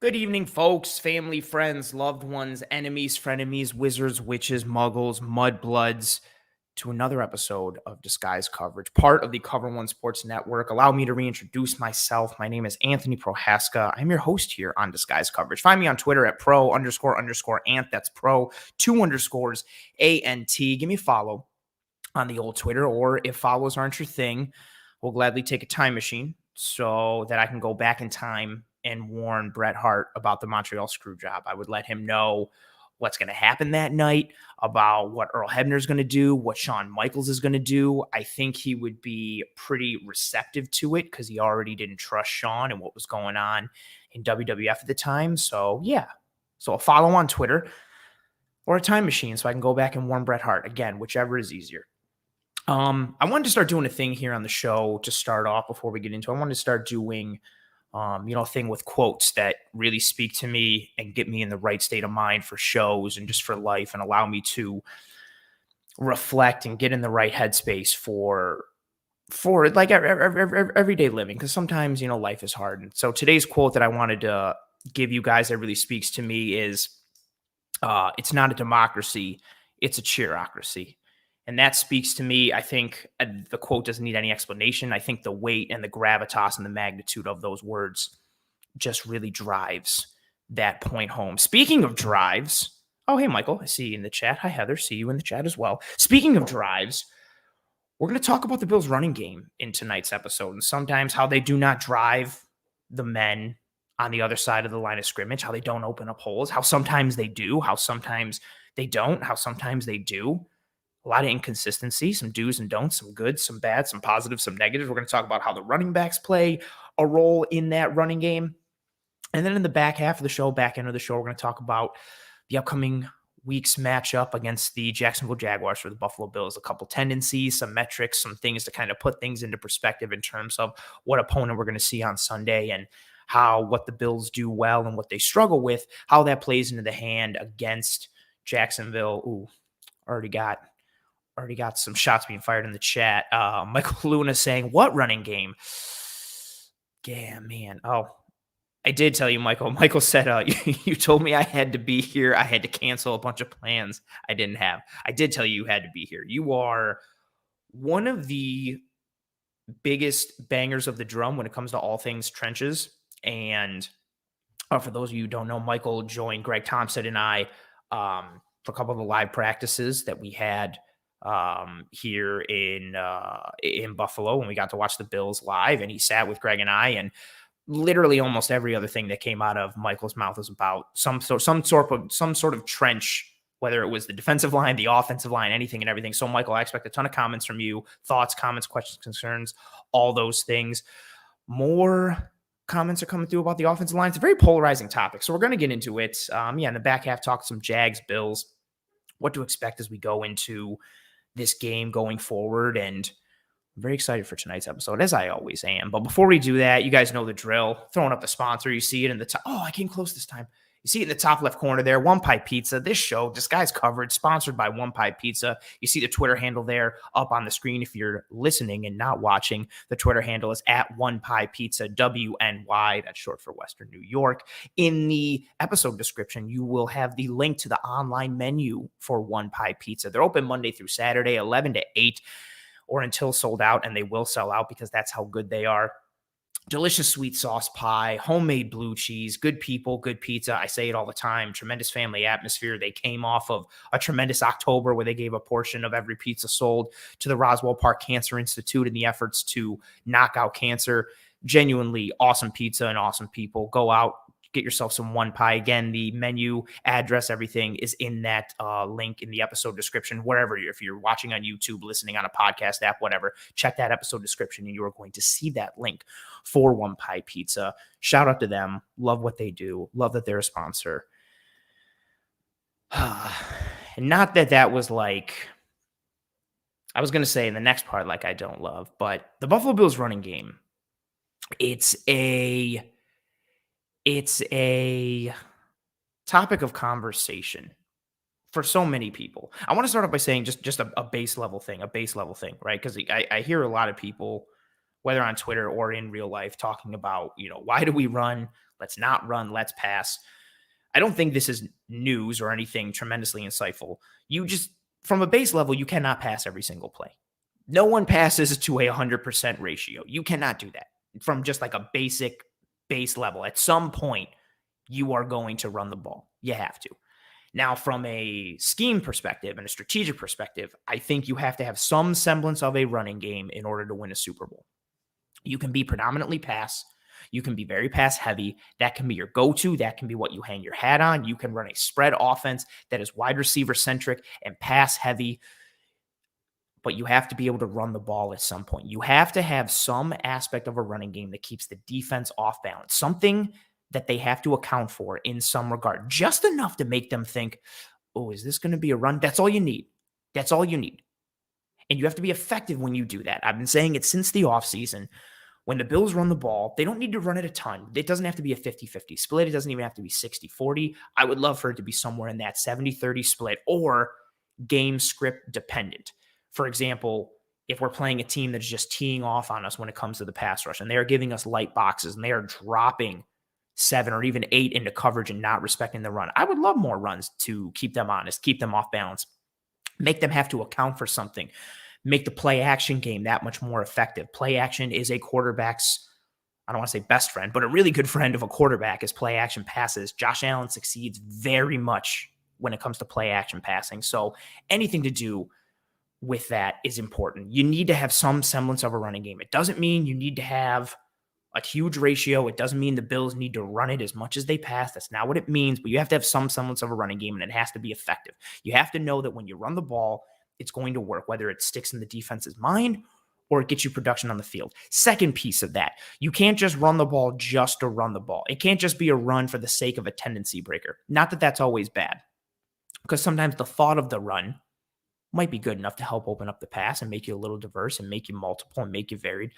Good evening, folks, family, friends, loved ones, enemies, frenemies, wizards, witches, muggles, mudbloods, to another episode of Disguise Coverage, part of the Cover One Sports Network. Allow me to reintroduce myself. My name is Anthony Prohaska. I'm your host here on Disguise Coverage. Find me on Twitter at pro__ant. That's pro, 2 underscores, ANT. Give me a follow on the old Twitter, or if follows aren't your thing, we'll gladly take a time machine so that I can go back in time and warn Bret Hart about the Montreal screw job. I would let him know what's going to happen that night, about what Earl Hebner's going to do, what Shawn Michaels is going to do. I think he would be pretty receptive to it because he already didn't trust Shawn and what was going on in WWF at the time. So, yeah. So a follow on Twitter or a time machine so I can go back and warn Bret Hart. Again, whichever is easier. I wanted to start doing a thing here on the show to start off before we get into it. I wanted to start doing a thing with quotes that really speak to me and get me in the right state of mind for shows and just for life and allow me to reflect and get in the right headspace for like everyday living. Because sometimes, life is hard. And so today's quote that I wanted to give you guys that really speaks to me is, it's not a democracy, it's a cheerocracy. And that speaks to me. I think the quote doesn't need any explanation. I think the weight and the gravitas and the magnitude of those words just really drives that point home. Speaking of drives, oh, hey, Michael, I see you in the chat. Hi, Heather, see you in the chat as well. Speaking of drives, we're going to talk about the Bills' running game in tonight's episode and sometimes how they do not drive the men on the other side of the line of scrimmage, how they don't open up holes, how sometimes they do, how sometimes they don't, how sometimes they do. A lot of inconsistency, some do's and don'ts, some good, some bad, some positive, some negatives. We're going to talk about how the running backs play a role in that running game. And then in the back end of the show, we're going to talk about the upcoming week's matchup against the Jacksonville Jaguars for the Buffalo Bills. A couple tendencies, some metrics, some things to kind of put things into perspective in terms of what opponent we're going to see on Sunday and what the Bills do well and what they struggle with, how that plays into the hand against Jacksonville. Ooh, already got some shots being fired in the chat. Michael Luna saying, what running game? Yeah, man. Oh, I did tell you, Michael. Michael said, you told me I had to be here. I had to cancel a bunch of plans I didn't have. I did tell you had to be here. You are one of the biggest bangers of the drum when it comes to all things trenches. And for those of you who don't know, Michael joined Greg Thompson and I for a couple of the live practices that we had here in Buffalo when we got to watch the Bills live, and he sat with Greg and I, and literally almost every other thing that came out of Michael's mouth was about some sort of trench, whether it was the defensive line, the offensive line, anything and everything. So Michael, I expect a ton of comments from you, thoughts, comments, questions, concerns, all those things. More comments are coming through about the offensive line. It's a very polarizing topic, so we're going to get into it. In the back half, talk some Jags, Bills, what to expect as we go into this game going forward, and I'm very excited for tonight's episode, as I always am. But before we do that, you guys know the drill. Throwing up the sponsor, you see it in the top. Oh, I came close this time. You see it in the top left corner there, One Pie Pizza. This show, Disguise Coverage, sponsored by One Pie Pizza. You see the Twitter handle there up on the screen. If you're listening and not watching, the Twitter handle is at One Pie Pizza, WNY. That's short for Western New York. In the episode description, you will have the link to the online menu for One Pie Pizza. They're open Monday through Saturday, 11 to 8, or until sold out, and they will sell out because that's how good they are. Delicious sweet sauce pie, homemade blue cheese, good people, good pizza. I say it all the time. Tremendous family atmosphere. They came off of a tremendous October where they gave a portion of every pizza sold to the Roswell Park Cancer Institute in the efforts to knock out cancer. Genuinely awesome pizza and awesome people. Go out, get yourself some One Pie. Again, the menu, address, everything is in that link in the episode description, wherever if you're watching on YouTube, listening on a podcast app, whatever, check that episode description and you are going to see that link for One Pie Pizza. Shout out to them. Love what they do. Love that they're a sponsor. And not that was like, I was going to say in the next part, like I don't love, but the Buffalo Bills running game, it's a topic of conversation for so many people. I want to start off by saying just a base level thing, right? Because I hear a lot of people, whether on Twitter or in real life, talking about, why do we run? Let's not run. Let's pass. I don't think this is news or anything tremendously insightful. You just, from a base level, you cannot pass every single play. No one passes to a 100% ratio. You cannot do that from just like a basic base level. At some point, you are going to run the ball. You have to. Now, from a scheme perspective and a strategic perspective, I think you have to have some semblance of a running game in order to win a Super Bowl. You can be predominantly pass. You can be very pass heavy. That can be your go-to. That can be what you hang your hat on. You can run a spread offense that is wide receiver centric and pass heavy. But you have to be able to run the ball at some point. You have to have some aspect of a running game that keeps the defense off balance. Something that they have to account for in some regard, just enough to make them think, oh, is this going to be a run? That's all you need. That's all you need. And you have to be effective when you do that. I've been saying it since the offseason. When the Bills run the ball, they don't need to run it a ton. It doesn't have to be a 50-50 split. It doesn't even have to be 60-40. I would love for it to be somewhere in that 70-30 split or game script dependent. For example, if we're playing a team that's just teeing off on us when it comes to the pass rush and they are giving us light boxes and they are dropping 7 or even 8 into coverage and not respecting the run, I would love more runs to keep them honest, keep them off balance, make them have to account for something, make the play action game that much more effective. Play action is a quarterback's, I don't want to say best friend, but a really good friend of a quarterback is play action passes. Josh Allen succeeds very much when it comes to play action passing. So anything to do with that is important. You need to have some semblance of a running game. It doesn't mean you need to have a huge ratio. It doesn't mean the Bills need to run it as much as they pass. That's not what it means, but you have to have some semblance of a running game, and it has to be effective. You have to know that when you run the ball, it's going to work, whether it sticks in the defense's mind or it gets you production on the field. Second piece of that, you can't just run the ball just to run the ball. It can't just be a run for the sake of a tendency breaker. Not that that's always bad, because sometimes the thought of the run might be good enough to help open up the pass and make you a little diverse and make you multiple and make you varied.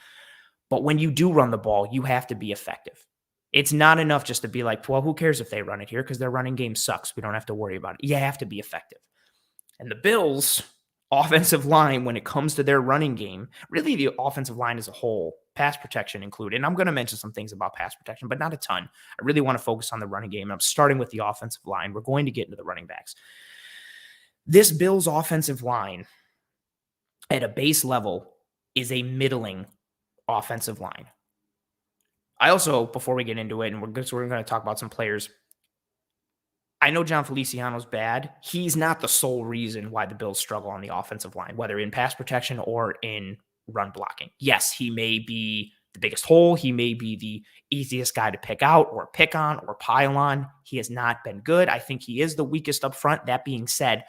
But when you do run the ball, you have to be effective. It's not enough just to be like, well, who cares if they run it here because their running game sucks. We don't have to worry about it. You have to be effective. And the Bills' offensive line, when it comes to their running game, really the offensive line as a whole, pass protection included. And I'm going to mention some things about pass protection, but not a ton. I really want to focus on the running game. And I'm starting with the offensive line. We're going to get into the running backs. This Bills offensive line at a base level is a middling offensive line. I also, before we get into it, and we're going to talk about some players, I know John Feliciano's bad. He's not the sole reason why the Bills struggle on the offensive line, whether in pass protection or in run blocking. Yes, he may be the biggest hole. He may be the easiest guy to pick out or pick on or pile on. He has not been good. I think he is the weakest up front. That being said,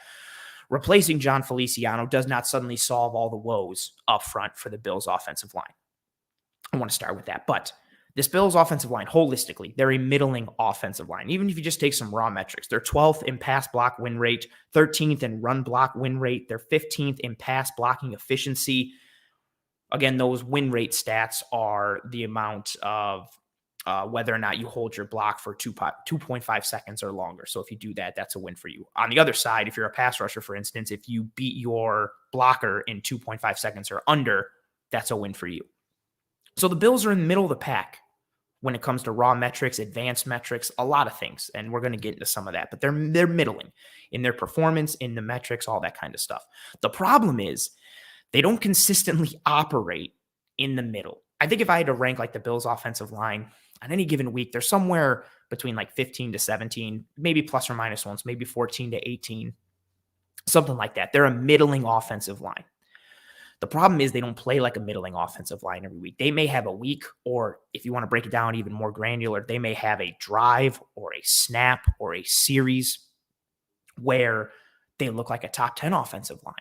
replacing John Feliciano does not suddenly solve all the woes up front for the Bills offensive line. I want to start with that. But this Bills offensive line, holistically, they're a middling offensive line. Even if you just take some raw metrics, they're 12th in pass block win rate, 13th in run block win rate, they're 15th in pass blocking efficiency. Again, those win rate stats are the amount of whether or not you hold your block for 2.5 seconds or longer. So if you do that, that's a win for you. On the other side, if you're a pass rusher, for instance, if you beat your blocker in 2.5 seconds or under, that's a win for you. So the Bills are in the middle of the pack when it comes to raw metrics, advanced metrics, a lot of things. And we're going to get into some of that, but they're middling in their performance, in the metrics, all that kind of stuff. The problem is they don't consistently operate in the middle. I think if I had to rank like the Bills offensive line on any given week, they're somewhere between like 15 to 17, maybe plus or minus ones, maybe 14 to 18, something like that. They're a middling offensive line. The problem is they don't play like a middling offensive line every week. They may have a week, or if you want to break it down even more granular, they may have a drive or a snap or a series where they look like a top 10 offensive line.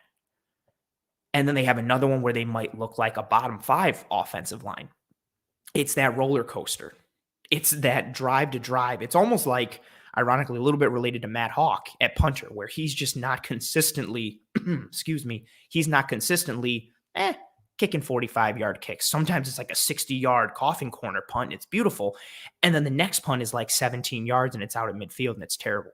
And then they have another one where they might look like a bottom 5 offensive line. It's that roller coaster. It's that drive to drive. It's almost like, ironically, a little bit related to Matt Hawk at punter, where he's just not consistently, he's not consistently kicking 45-yard kicks. Sometimes it's like a 60-yard coffin corner punt, and it's beautiful. And then the next punt is like 17 yards, and it's out at midfield, and it's terrible.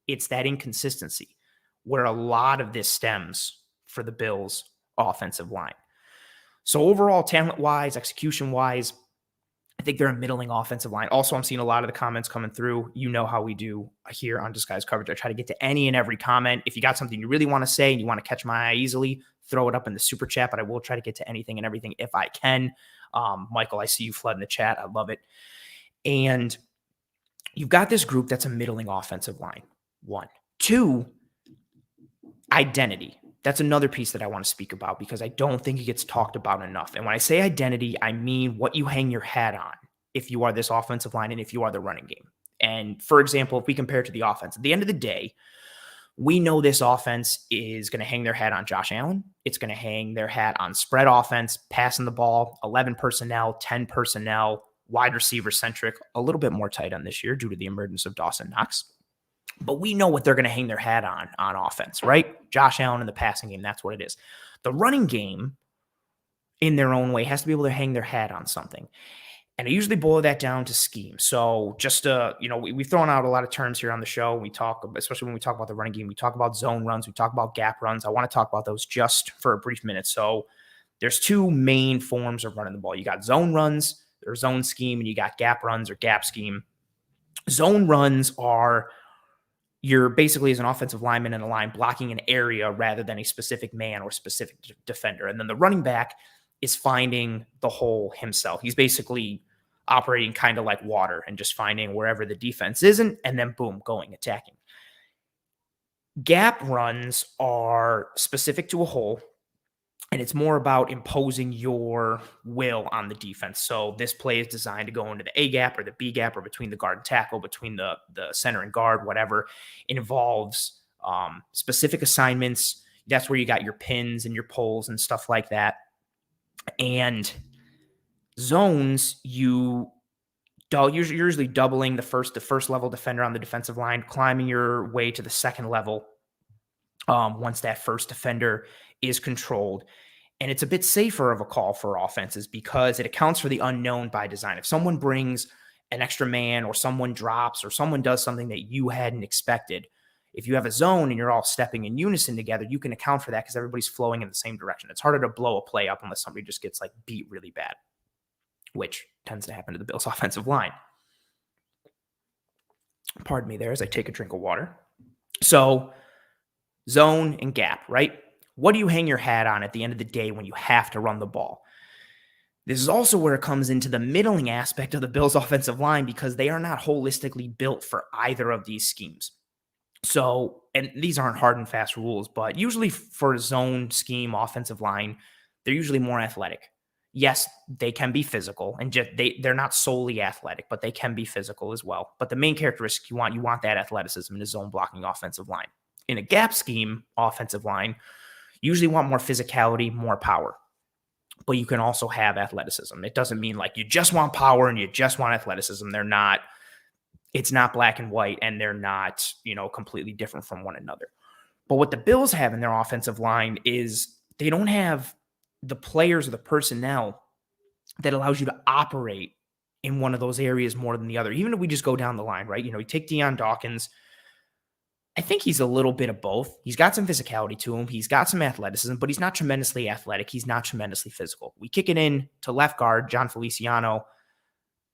It's that inconsistency where a lot of this stems for the Bills' offensive line. So overall, talent-wise, execution-wise, I think they're a middling offensive line. Also, I'm seeing a lot of the comments coming through. You know how we do here on Disguise Coverage. I try to get to any and every comment. If you got something you really want to say and you want to catch my eye easily, throw it up in the super chat, but I will try to get to anything and everything if I can. Michael, I see you flooding the chat. I love it. And you've got this group that's a middling offensive line. 1. 2, identity. That's another piece that I want to speak about because I don't think it gets talked about enough. And when I say identity, I mean what you hang your hat on if you are this offensive line and if you are the running game. And for example, if we compare it to the offense, at the end of the day, we know this offense is going to hang their hat on Josh Allen. It's going to hang their hat on spread offense, passing the ball, 11 personnel, 10 personnel, wide receiver centric, a little bit more tight end this year due to the emergence of Dawson Knox. But we know what they're going to hang their hat on offense, right? Josh Allen in the passing game, that's what it is. The running game, in their own way, has to be able to hang their hat on something. And I usually boil that down to scheme. So just, we've thrown out a lot of terms here on the show. We talk, especially when we talk about the running game, we talk about zone runs, we talk about gap runs. I want to talk about those just for a brief minute. So there's 2 main forms of running the ball. You got zone runs, or zone scheme, and you got gap runs or gap scheme. Zone runs are you're basically as an offensive lineman in a line blocking an area rather than a specific man or specific defender. And then the running back is finding the hole himself. He's basically operating kind of like water and just finding wherever the defense isn't and then boom, going, attacking. Gap runs are specific to a hole, and it's more about imposing your will on the defense. So this play is designed to go into the A gap or the B gap or between the guard and tackle, between the center and guard, whatever. It involves specific assignments. That's where you got your pins and your poles and stuff like that. And zones, you're usually doubling the first level defender on the defensive line, climbing your way to the second level once that first defender is controlled. And it's a bit safer of a call for offenses because it accounts for the unknown by design. If someone brings an extra man or someone drops or someone does something that you hadn't expected, if you have a zone and you're all stepping in unison together, you can account for that because everybody's flowing in the same direction. It's harder to blow a play up unless somebody just gets like beat really bad, which tends to happen to the Bills' offensive line. Pardon me there as I take a drink of water. So zone and gap, right? What do you hang your hat on at the end of the day when you have to run the ball? This is also where it comes into the middling aspect of the Bills' offensive line because they are not holistically built for either of these schemes. So, and these aren't hard and fast rules, but usually for a zone scheme offensive line, they're usually more athletic. Yes, they can be physical, and they're not solely athletic, but they can be physical as well. But the main characteristic you want that athleticism in a zone blocking offensive line. In a gap scheme offensive line, you usually want more physicality, more power. But you can also have athleticism. It doesn't mean like you just want power and you just want athleticism. It's not black and white, and they're not, completely different from one another. But what the Bills have in their offensive line is they don't have the players or the personnel that allows you to operate in one of those areas more than the other. Even if we just go down the line, right? You take Deion Dawkins. I think he's a little bit of both. He's got some physicality to him. He's got some athleticism, but he's not tremendously athletic. He's not tremendously physical. We kick it in to left guard, John Feliciano.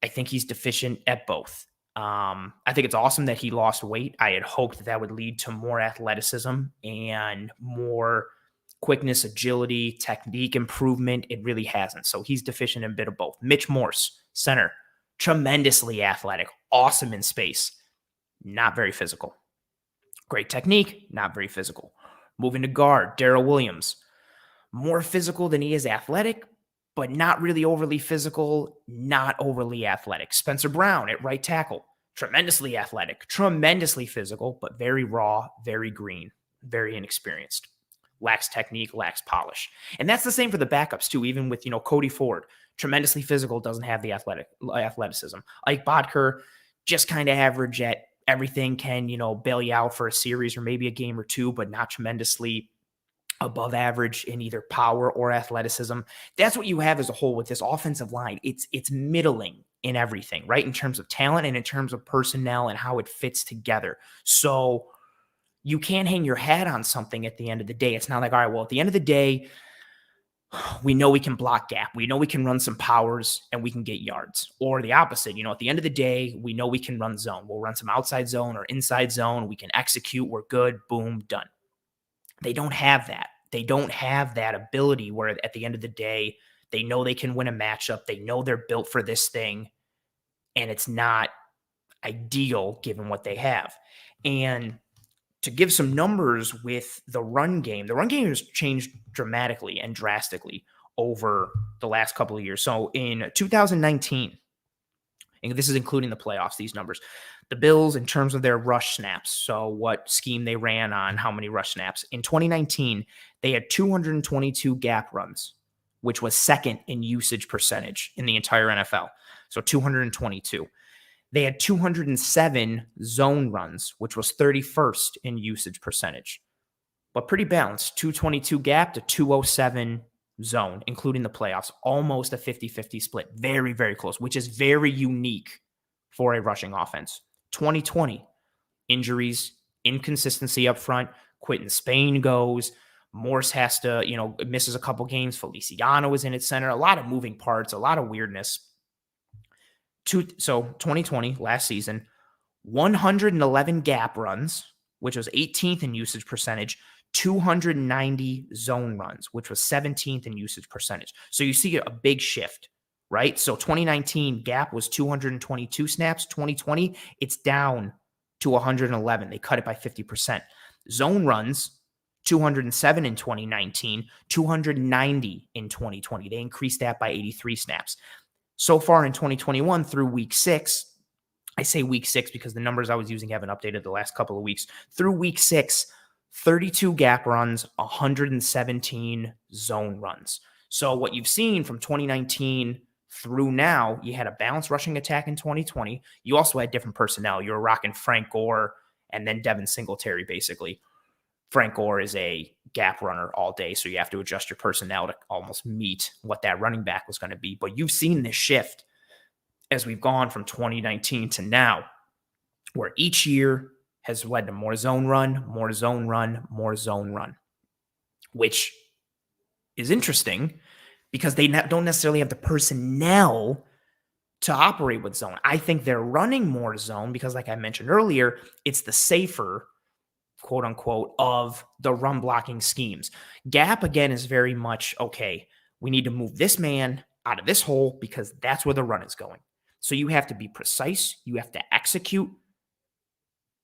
I think he's deficient at both. I think it's awesome that he lost weight. I had hoped that would lead to more athleticism and more quickness, agility, technique improvement. It really hasn't. So he's deficient in a bit of both. Mitch Morse, center, tremendously athletic, awesome in space, not very physical. Great technique, not very physical. Moving to guard, Darrell Williams, more physical than he is athletic, but not really overly physical, not overly athletic. Spencer Brown at right tackle, tremendously athletic, tremendously physical, but very raw, very green, very inexperienced. Lacks technique, lacks polish. And that's the same for the backups too, even with, Cody Ford, tremendously physical, doesn't have the athleticism. Ike Bodker, just kind of average at everything, can, bail you out for a series or maybe a game or two, but not tremendously above average in either power or athleticism. That's what you have as a whole with this offensive line. It's middling in everything, right? In terms of talent and in terms of personnel and how it fits together. So you can't hang your hat on something at the end of the day. It's not like, all right, well, at the end of the day, we know we can block gap. We know we can run some powers and we can get yards. Or the opposite, at the end of the day, we know we can run zone. We'll run some outside zone or inside zone. We can execute. We're good. Boom, done. They don't have that. They don't have that ability where at the end of the day, they know they can win a matchup. They know they're built for this thing, and it's not ideal given what they have. And to give some numbers with the run game has changed dramatically and drastically over the last couple of years. So in 2019, and this is including the playoffs, these numbers, the Bills, in terms of their rush snaps, so what scheme they ran on, how many rush snaps, in 2019, they had 222 gap runs, which was second in usage percentage in the entire NFL. So 222. They had 207 zone runs, which was 31st in usage percentage, but pretty balanced. 222 gap to 207 zone, including the playoffs, almost a 50-50 split. Very, very close, which is very unique for a rushing offense. 2020, injuries, inconsistency up front. Quentin Spain goes. Morse has to, misses a couple games. Feliciano is in its center. A lot of moving parts, a lot of weirdness. So 2020, last season, 111 gap runs, which was 18th in usage percentage, 290 zone runs, which was 17th in usage percentage. So you see a big shift, right? So 2019 gap was 222 snaps. 2020, it's down to 111. They cut it by 50%. Zone runs, 207 in 2019, 290 in 2020. They increased that by 83 snaps. So far in 2021 through week 6, I say week 6 because the numbers I was using haven't updated the last couple of weeks. Through week 6, 32 gap runs, 117 zone runs. So what you've seen from 2019 through now, you had a balanced rushing attack in 2020. You also had different personnel. You were rocking Frank Gore and then Devin Singletary, basically. Frank Gore is a gap runner all day, so you have to adjust your personnel to almost meet what that running back was going to be. But you've seen this shift as we've gone from 2019 to now, where each year has led to more zone run, more zone run, more zone run, which is interesting because they don't necessarily have the personnel to operate with zone. I think they're running more zone because, like I mentioned earlier, it's the safer, quote unquote, of the run blocking schemes. Gap, again, is very much, okay, we need to move this man out of this hole because that's where the run is going. So you have to be precise, you have to execute,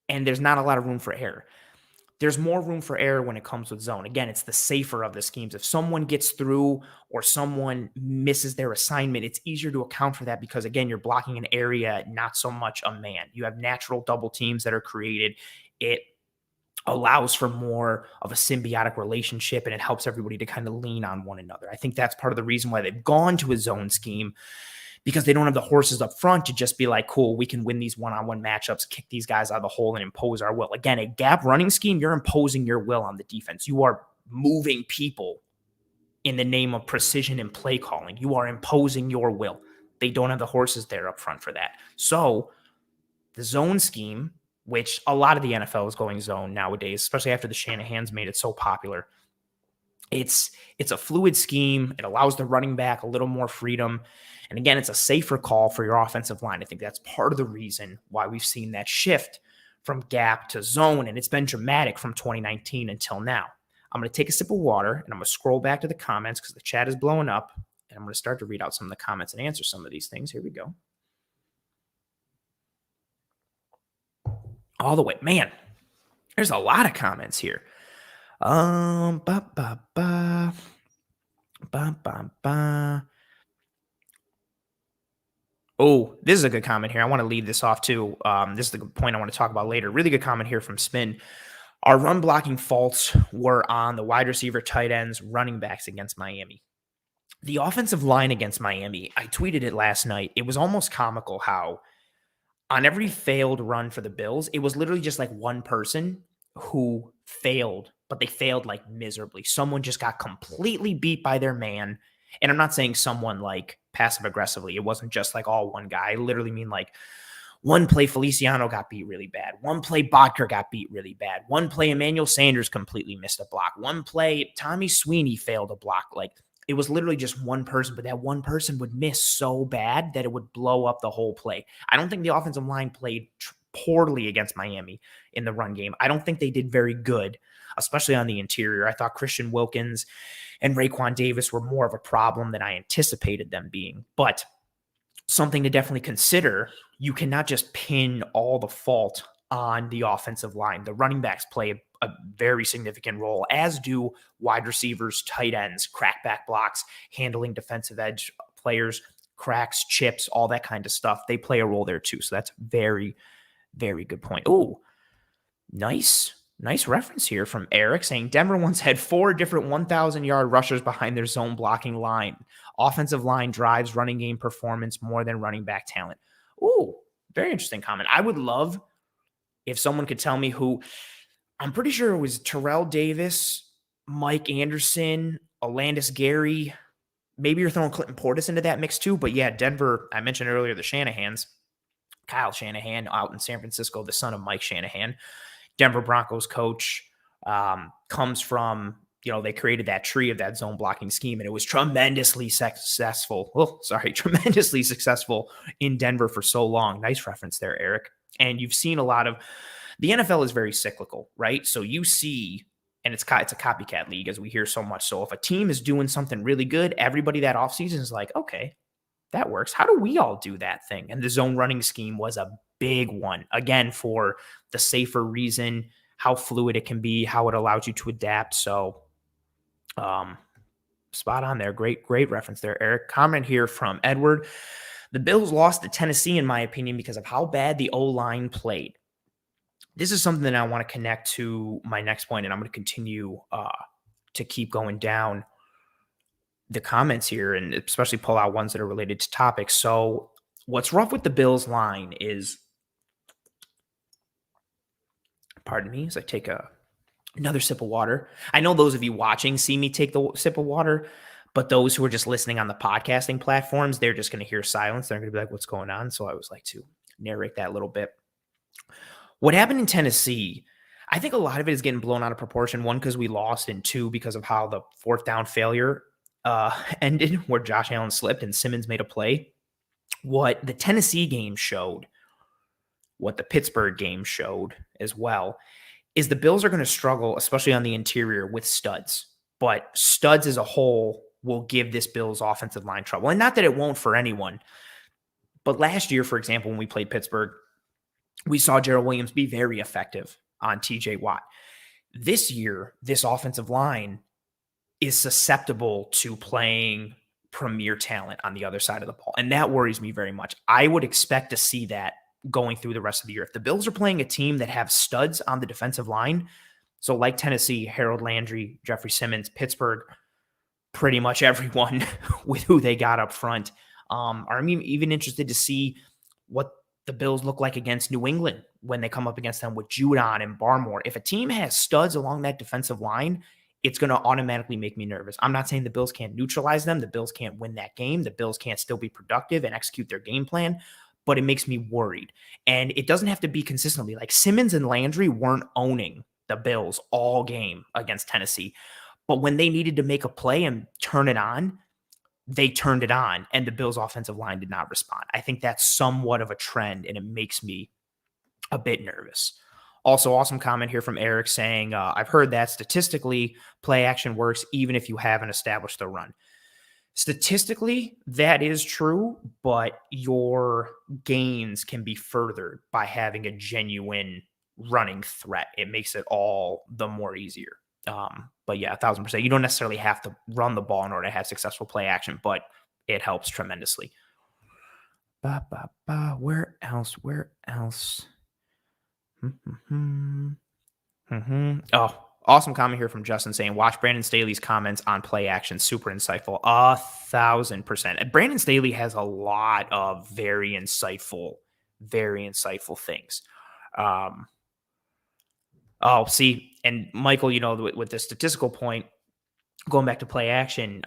and there's not a lot of room for error. There's more room for error when it comes with zone. Again, it's the safer of the schemes. If someone gets through or someone misses their assignment, it's easier to account for that because, again, you're blocking an area, not so much a man. You have natural double teams that are created. It allows for more of a symbiotic relationship, and it helps everybody to kind of lean on one another. I think that's part of the reason why they've gone to a zone scheme, because they don't have the horses up front to just be like, cool, we can win these one-on-one matchups, kick these guys out of the hole and impose our will. Again, a gap running scheme, you're imposing your will on the defense. You are moving people in the name of precision and play calling. You are imposing your will. They don't have the horses there up front for that. So the zone scheme, which a lot of the NFL is going zone nowadays, especially after the Shanahan's made it so popular. It's a fluid scheme. It allows the running back a little more freedom. And again, it's a safer call for your offensive line. I think that's part of the reason why we've seen that shift from gap to zone. And it's been dramatic from 2019 until now. I'm going to take a sip of water and I'm going to scroll back to the comments because the chat is blowing up. And I'm going to start to read out some of the comments and answer some of these things. Here we go. All the way. Man, there's a lot of comments here. Oh, this is a good comment here. I want to lead this off too. This is the point I want to talk about later. Really good comment here from Spin. Our run blocking faults were on the wide receiver, tight ends, running backs against Miami. The offensive line against Miami, I tweeted it last night. It was almost comical how on every failed run for the Bills, it was literally just like one person who failed, but they failed like miserably. Someone just got completely beat by their man. And I'm not saying someone like passive aggressively. It wasn't just like all one guy. I literally mean like one play Feliciano got beat really bad. One play Bodker got beat really bad. One play Emmanuel Sanders completely missed a block. One play Tommy Sweeney failed a block. Like it was literally just one person, but that one person would miss so bad that it would blow up the whole play. I don't think the offensive line played poorly against Miami in the run game. I don't think they did very good, especially on the interior. I thought Christian Wilkins and Raekwon Davis were more of a problem than I anticipated them being. But something to definitely consider, you cannot just pin all the fault on the offensive line. The running backs play a very significant role, as do wide receivers, tight ends, crackback blocks, handling defensive edge players, cracks, chips, all that kind of stuff. They play a role there too. So that's very, very good point. Oh, nice reference here from Eric saying Denver once had 4 different 1,000-yard rushers behind their zone blocking line. Offensive line drives running game performance more than running back talent. Ooh, very interesting comment. I would love if someone could tell me who. I'm pretty sure it was Terrell Davis, Mike Anderson, Alandis Gary. Maybe you're throwing Clinton Portis into that mix too. But yeah, Denver, I mentioned earlier the Shanahans. Kyle Shanahan out in San Francisco, the son of Mike Shanahan. Denver Broncos coach, comes from, they created that tree of that zone blocking scheme, and it was tremendously successful. Tremendously successful in Denver for so long. Nice reference there, Eric. And you've seen a lot of, the NFL is very cyclical, right? So you see, and it's a copycat league, as we hear so much. So if a team is doing something really good, everybody that offseason is like, okay, that works. How do we all do that thing? And the zone running scheme was a big one, again, for the safer reason, how fluid it can be, how it allows you to adapt. So spot on there. Great reference there, Eric. Comment here from Edward. The Bills lost to Tennessee, in my opinion, because of how bad the O-line played. This is something that I want to connect to my next point, and I'm going to continue to keep going down the comments here, and especially pull out ones that are related to topics. So what's rough with the Bills line is, pardon me as I take another sip of water. I know those of you watching see me take the sip of water, but those who are just listening on the podcasting platforms, they're just going to hear silence. They're going to be like, what's going on? So I always like to narrate that a little bit. What happened in Tennessee, I think a lot of it is getting blown out of proportion. 1, because we lost, and 2, because of how the 4th down failure ended, where Josh Allen slipped and Simmons made a play. What the Tennessee game showed, what the Pittsburgh game showed as well, is the Bills are going to struggle, especially on the interior, with studs. But studs as a whole will give this Bills offensive line trouble. And not that it won't for anyone. But last year, for example, when we played Pittsburgh, we saw Gerald Williams be very effective on TJ Watt. This year, this offensive line is susceptible to playing premier talent on the other side of the ball. And that worries me very much. I would expect to see that going through the rest of the year. If the Bills are playing a team that have studs on the defensive line, so like Tennessee, Harold Landry, Jeffrey Simmons, Pittsburgh, pretty much everyone with who they got up front. I'm even interested to see what the Bills look like against New England when they come up against them with Judon and Barmore. If a team has studs along that defensive line, it's going to automatically make me nervous. I'm not saying the Bills can't neutralize them. The Bills can't win that game. The Bills can't still be productive and execute their game plan, but it makes me worried. And it doesn't have to be consistently. Like Simmons and Landry weren't owning the Bills all game against Tennessee. But when they needed to make a play and turn it on, they turned it on, and the Bills' offensive line did not respond. I think that's somewhat of a trend, and it makes me a bit nervous. Also, awesome comment here from Eric saying, I've heard that statistically, play action works even if you haven't established the run. Statistically, that is true, but your gains can be furthered by having a genuine running threat. It makes it all the more easier. But yeah, 1,000%. You don't necessarily have to run the ball in order to have successful play action, but it helps tremendously. Where else? Oh, awesome comment here from Justin saying, watch Brandon Staley's comments on play action. Super insightful. 1,000%. And Brandon Staley has a lot of very insightful things. Oh, see, and Michael, with the statistical point, going back to play action,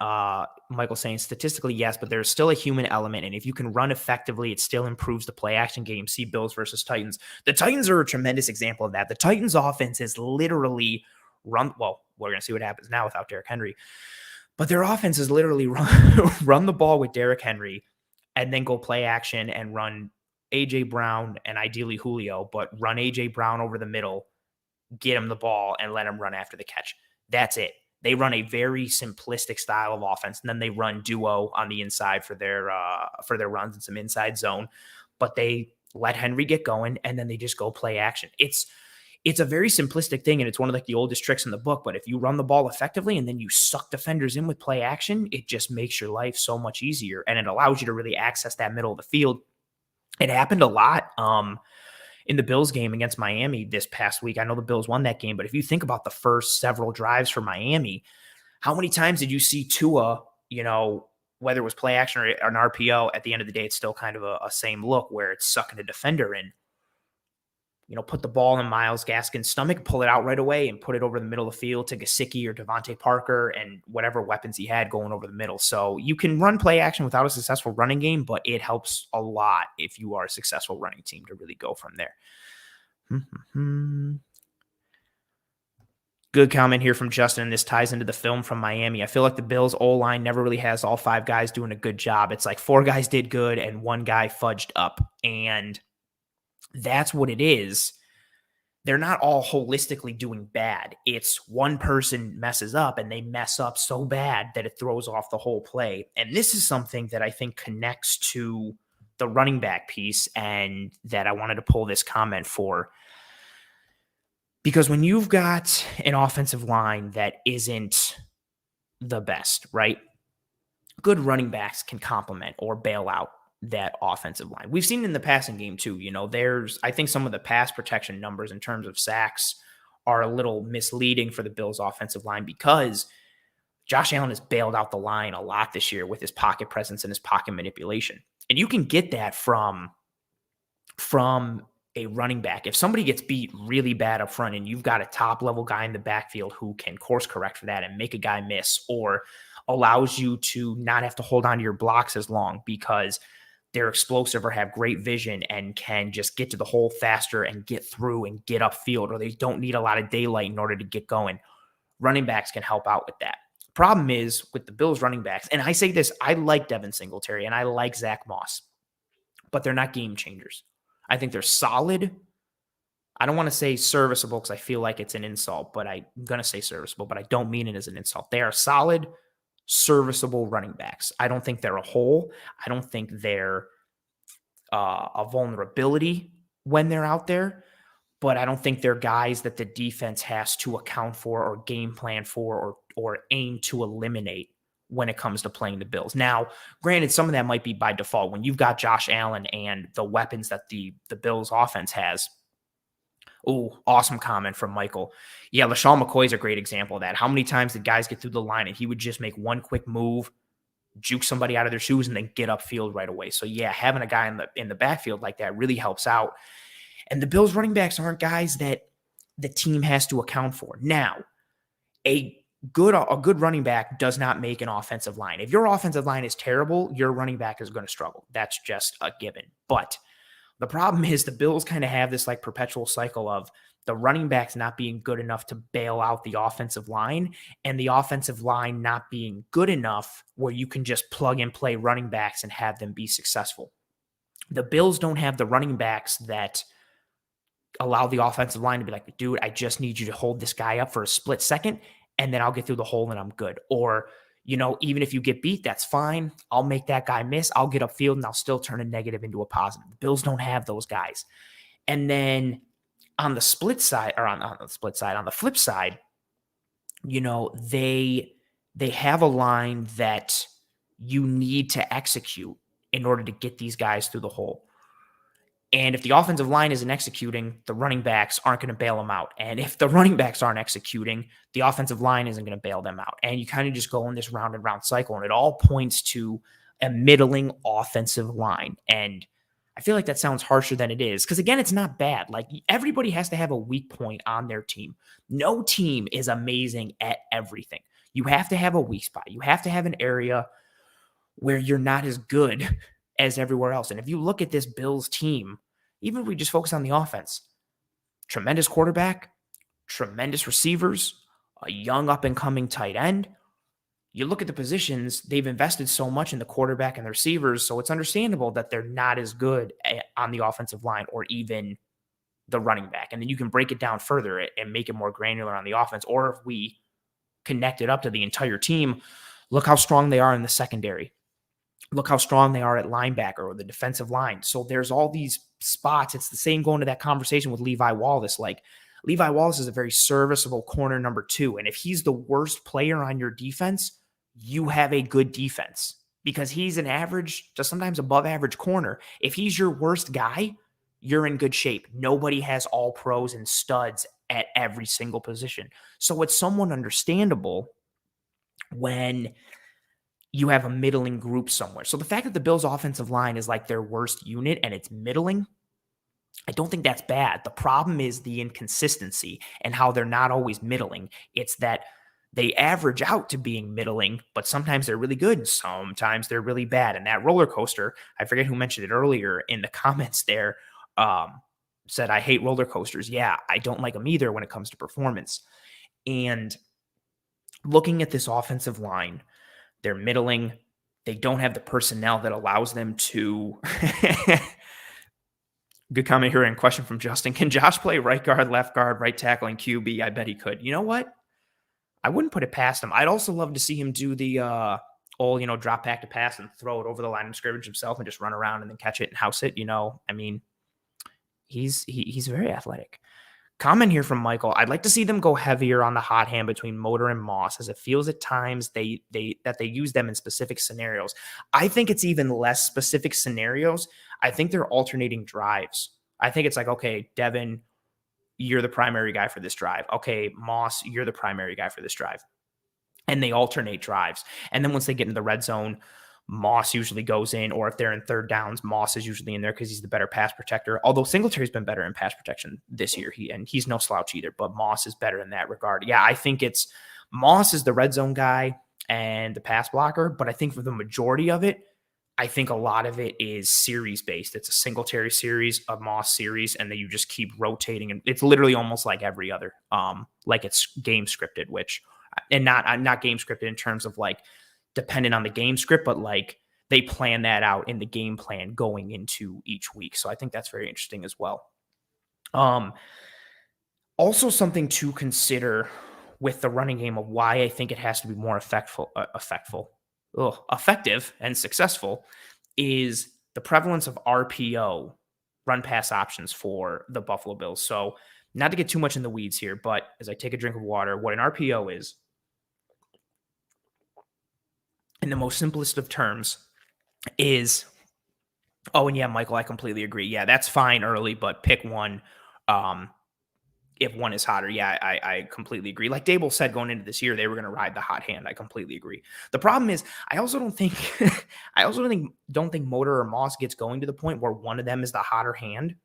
Michael saying statistically, yes, but there's still a human element. And if you can run effectively, it still improves the play action game. See Bills versus Titans. The Titans are a tremendous example of that. The Titans offense is literally run. Well, we're going to see what happens now without Derrick Henry. But their offense is literally run the ball with Derrick Henry and then go play action and run A.J. Brown and ideally Julio, but run A.J. Brown over the middle, get him the ball, and let him run after the catch. That's it. They run a very simplistic style of offense, and then they run duo on the inside for their runs and some inside zone. But they let Henry get going, and then they just go play action. It's a very simplistic thing, and it's one of like the oldest tricks in the book. But if you run the ball effectively and then you suck defenders in with play action, it just makes your life so much easier, and it allows you to really access that middle of the field. It happened a lot in the Bills game against Miami this past week. I know the Bills won that game, but if you think about the first several drives for Miami, how many times did you see Tua, whether it was play action or an RPO, at the end of the day, it's still kind of a same look where it's sucking a defender in. Put the ball in Myles Gaskin's stomach, pull it out right away, and put it over the middle of the field to Gesicki or Devontae Parker and whatever weapons he had going over the middle. So you can run play action without a successful running game, but it helps a lot if you are a successful running team to really go from there. Good comment here from Justin, and this ties into the film from Miami. I feel like the Bills' O-line never really has all 5 guys doing a good job. It's like 4 guys did good and 1 guy fudged up, and that's what it is. They're not all holistically doing bad. It's one person messes up and they mess up so bad that it throws off the whole play. And this is something that I think connects to the running back piece and that I wanted to pull this comment for. Because when you've got an offensive line that isn't the best, right? Good running backs can complement or bail out that offensive line. We've seen in the passing game too. I think some of the pass protection numbers in terms of sacks are a little misleading for the Bills offensive line because Josh Allen has bailed out the line a lot this year with his pocket presence and his pocket manipulation. And you can get that from a running back. If somebody gets beat really bad up front and you've got a top level guy in the backfield who can course correct for that and make a guy miss, or allows you to not have to hold on to your blocks as long because they're explosive or have great vision and can just get to the hole faster and get through and get upfield, or they don't need a lot of daylight in order to get going. Running backs can help out with that. Problem is with the Bills running backs, and I say this, I like Devin Singletary and I like Zach Moss, but they're not game changers. I think they're solid. I don't want to say serviceable because I feel like it's an insult, but I'm going to say serviceable, but I don't mean it as an insult. They are solid, serviceable running backs. I don't think they're a hole. I don't think they're a vulnerability when they're out there, but I don't think they're guys that the defense has to account for or game plan for or aim to eliminate when it comes to playing the Bills. Now, granted, some of that might be by default. When you've got Josh Allen and the weapons that the Bills offense has. Oh, awesome comment from Michael. Yeah, LaShawn McCoy's a great example of that. How many times did guys get through the line and he would just make one quick move, juke somebody out of their shoes, and then get upfield right away? So yeah, having a guy in the backfield like that really helps out. And the Bills running backs aren't guys that the team has to account for. Now, a good running back does not make an offensive line. If your offensive line is terrible, your running back is going to struggle. That's just a given. But the problem is the Bills kind of have this like perpetual cycle of the running backs not being good enough to bail out the offensive line and the offensive line not being good enough where you can just plug and play running backs and have them be successful. The Bills don't have the running backs that allow the offensive line to be like, dude, I just need you to hold this guy up for a split second and then I'll get through the hole and I'm good. Or, even if you get beat, that's fine. I'll make that guy miss. I'll get upfield and I'll still turn a negative into a positive. The Bills don't have those guys. And then on the flip side, they have a line that you need to execute in order to get these guys through the hole. And if the offensive line isn't executing, the running backs aren't going to bail them out. And if the running backs aren't executing, the offensive line isn't going to bail them out. And you kind of just go in this round and round cycle. And it all points to a middling offensive line. And I feel like that sounds harsher than it is. Because again, it's not bad. Like everybody has to have a weak point on their team. No team is amazing at everything. You have to have a weak spot. You have to have an area where you're not as good as everywhere else. And if you look at this Bills team, even if we just focus on the offense, tremendous quarterback, tremendous receivers, a young up-and-coming tight end, you look at the positions, they've invested so much in the quarterback and the receivers, so it's understandable that they're not as good on the offensive line or even the running back. And then you can break it down further and make it more granular on the offense. Or if we connect it up to the entire team, look how strong they are in the secondary. Look how strong they are at linebacker or the defensive line. So there's all these spots. It's the same going to that conversation with Levi Wallace. Like, Levi Wallace is a very serviceable corner number 2. And if he's the worst player on your defense, you have a good defense because he's an average to sometimes above average corner. If he's your worst guy, you're in good shape. Nobody has all pros and studs at every single position. So it's somewhat understandable when you have a middling group somewhere. So the fact that the Bills' offensive line is like their worst unit and it's middling, I don't think that's bad. The problem is the inconsistency and how they're not always middling. It's that they average out to being middling, but sometimes they're really good and sometimes they're really bad. And that roller coaster, I forget who mentioned it earlier in the comments there, said, I hate roller coasters. Yeah, I don't like them either when it comes to performance. And looking at this offensive line, they're middling. They don't have the personnel that allows them to. Good comment here and question from Justin. Can Josh play right guard, left guard, right tackle, and QB? I bet he could. You know what? I wouldn't put it past him. I'd also love to see him do the drop back to pass and throw it over the line of scrimmage himself and just run around and then catch it and house it. I mean, he's very athletic. Comment here from Michael. I'd like to see them go heavier on the hot hand between Motor and Moss, as it feels at times they use them in specific scenarios. I think it's even less specific scenarios. I think they're alternating drives. I think it's like, okay, Devin, you're the primary guy for this drive. Okay, Moss, you're the primary guy for this drive. And they alternate drives. And then once they get into the red zone, Moss usually goes in, or if they're in third downs, Moss is usually in there because he's the better pass protector. Although Singletary's been better in pass protection this year, he's no slouch either, but Moss is better in that regard. Yeah, I think it's Moss is the red zone guy and the pass blocker, but I think for the majority of it, I think a lot of it is series based. It's a Singletary series, a Moss series, and then you just keep rotating, and it's literally almost like every other, like it's game scripted, and not game scripted in terms of like dependent on the game script, but like they plan that out in the game plan going into each week. So I think that's very interesting as well. Also something to consider with the running game of why I think it has to be more effective and successful is the prevalence of RPO, run pass options, for the Buffalo Bills. So not to get too much in the weeds here, but as I take a drink of water, what an RPO is, in the most simplest of terms, is, oh, and yeah, Michael, I completely agree. Yeah, that's fine early, but pick one if one is hotter. Yeah, I completely agree. Like Dable said going into this year, they were going to ride the hot hand. I completely agree. The problem is, I also don't think Motor or Moss gets going to the point where one of them is the hotter hand.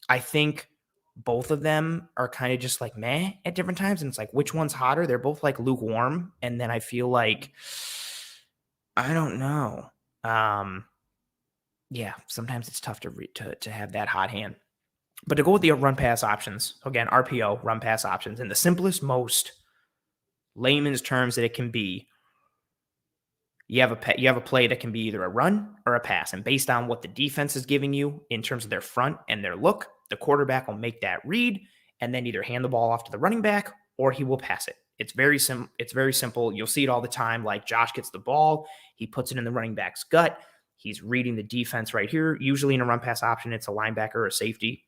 I think both of them are kind of just like meh at different times. And it's like, which one's hotter? They're both like lukewarm. And then I feel like, I don't know. Yeah, sometimes it's tough to have that hot hand. But to go with the run pass options, again, RPO, run pass options, in the simplest, most layman's terms that it can be, you have a play that can be either a run or a pass. And based on what the defense is giving you in terms of their front and their look, the quarterback will make that read and then either hand the ball off to the running back or he will pass it. It's very simple. You'll see it all the time. Like Josh gets the ball, he puts it in the running back's gut. He's reading the defense right here. Usually in a run pass option, it's a linebacker or a safety.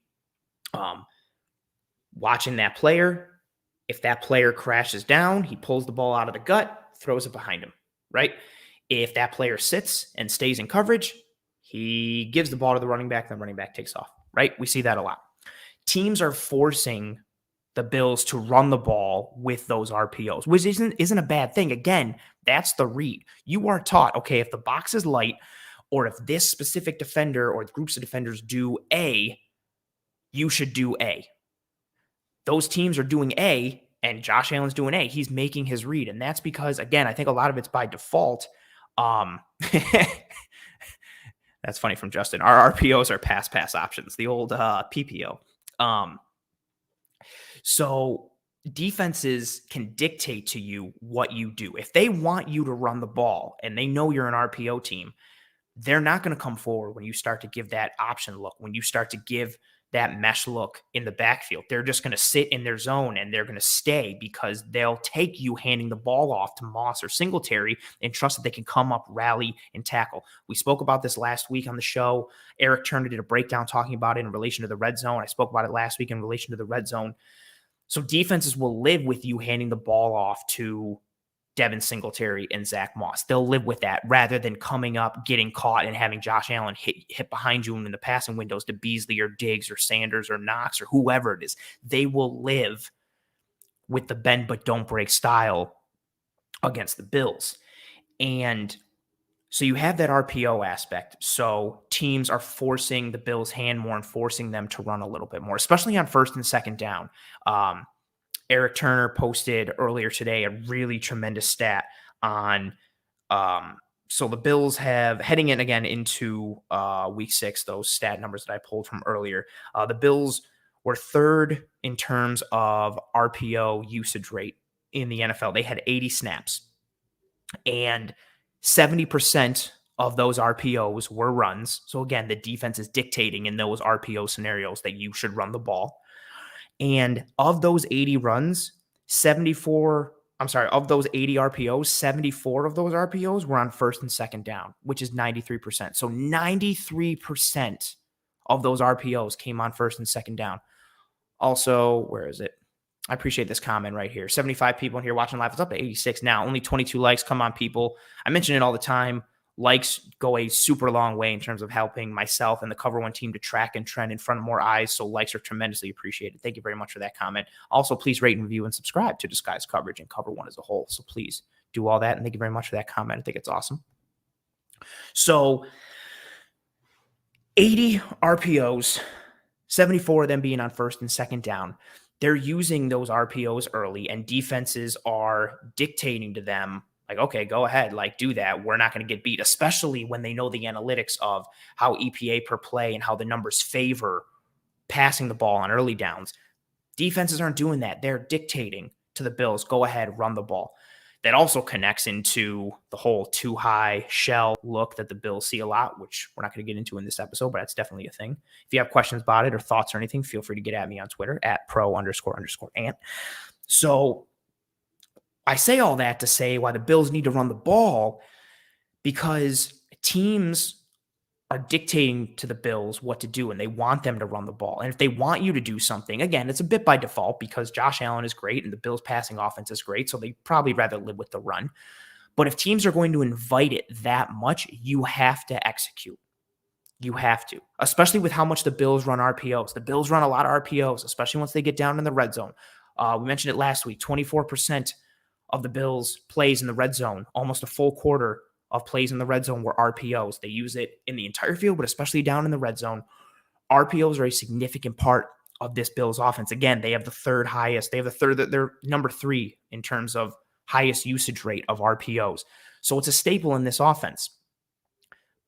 Watching that player, if that player crashes down, he pulls the ball out of the gut, throws it behind him, right? If that player sits and stays in coverage, he gives the ball to the running back, and the running back takes off, right? We see that a lot. Teams are forcing the Bills to run the ball with those RPOs, which isn't a bad thing. Again, that's the read. You are taught, okay, if the box is light, or if this specific defender or groups of defenders do A, you should do A. Those teams are doing A, and Josh Allen's doing A. He's making his read, and that's because, again, I think a lot of it's by default. That's funny from Justin. Our RPOs are pass options, the old PPO. So defenses can dictate to you what you do. If they want you to run the ball and they know you're an RPO team, they're not going to come forward when you start to give that option look, when you start to give that mesh look in the backfield. They're just going to sit in their zone and they're going to stay because they'll take you handing the ball off to Moss or Singletary and trust that they can come up, rally, and tackle. We spoke about this last week on the show. Eric Turner did a breakdown talking about it in relation to the red zone. I spoke about it last week in relation to the red zone. So defenses will live with you handing the ball off to Devin Singletary and Zach Moss. They'll live with that rather than coming up, getting caught, and having Josh Allen hit behind you in the passing windows to Beasley or Diggs or Sanders or Knox or whoever it is. They will live with the bend but don't break style against the Bills. And so you have that RPO aspect. So teams are forcing the Bills' hand more and forcing them to run a little bit more, especially on first and second down. Eric Turner posted earlier today a really tremendous stat on so the Bills have heading in again into week 6, those stat numbers that I pulled from earlier. The Bills were third in terms of RPO usage rate in the NFL. They had 80 snaps, and 70% of those RPOs were runs. So again, the defense is dictating in those RPO scenarios that you should run the ball. And of those 80 runs, of those 80 RPOs, 74 of those RPOs were on first and second down, which is 93%. So 93% of those RPOs came on first and second down. Also, where is it? I appreciate this comment right here. 75 people in here watching live. It's up to 86 now. Only 22 likes. Come on, people. I mention it all the time. Likes go a super long way in terms of helping myself and the Cover One team to track and trend in front of more eyes. So likes are tremendously appreciated. Thank you very much for that comment. Also, please rate and review and subscribe to Disguise Coverage and Cover One as a whole. So please do all that. And thank you very much for that comment. I think it's awesome. So 80 RPOs, 74 of them being on first and second down. They're using those RPOs early, and defenses are dictating to them, like, okay, go ahead, like, do that. We're not going to get beat, especially when they know the analytics of how EPA per play and how the numbers favor passing the ball on early downs. Defenses aren't doing that. They're dictating to the Bills, go ahead, run the ball. That also connects into the whole too high shell look that the Bills see a lot, which we're not going to get into in this episode, but that's definitely a thing. If you have questions about it or thoughts or anything, feel free to get at me on Twitter at @pro__ant. So I say all that to say why the Bills need to run the ball, because teams are dictating to the Bills what to do, and they want them to run the ball. And if they want you to do something, again, it's a bit by default because Josh Allen is great and the Bills' passing offense is great, so they probably rather live with the run. But if teams are going to invite it that much, you have to execute. You have to, especially with how much the Bills run RPOs. The Bills run a lot of RPOs, especially once they get down in the red zone. We mentioned it last week, 24% of the Bills' plays in the red zone, almost a full quarter of plays in the red zone were RPOs. They use it in the entire field, but especially down in the red zone. RPOs are a significant part of this Bills offense. Again, they have the third highest. They're number 3 in terms of highest usage rate of RPOs. So it's a staple in this offense.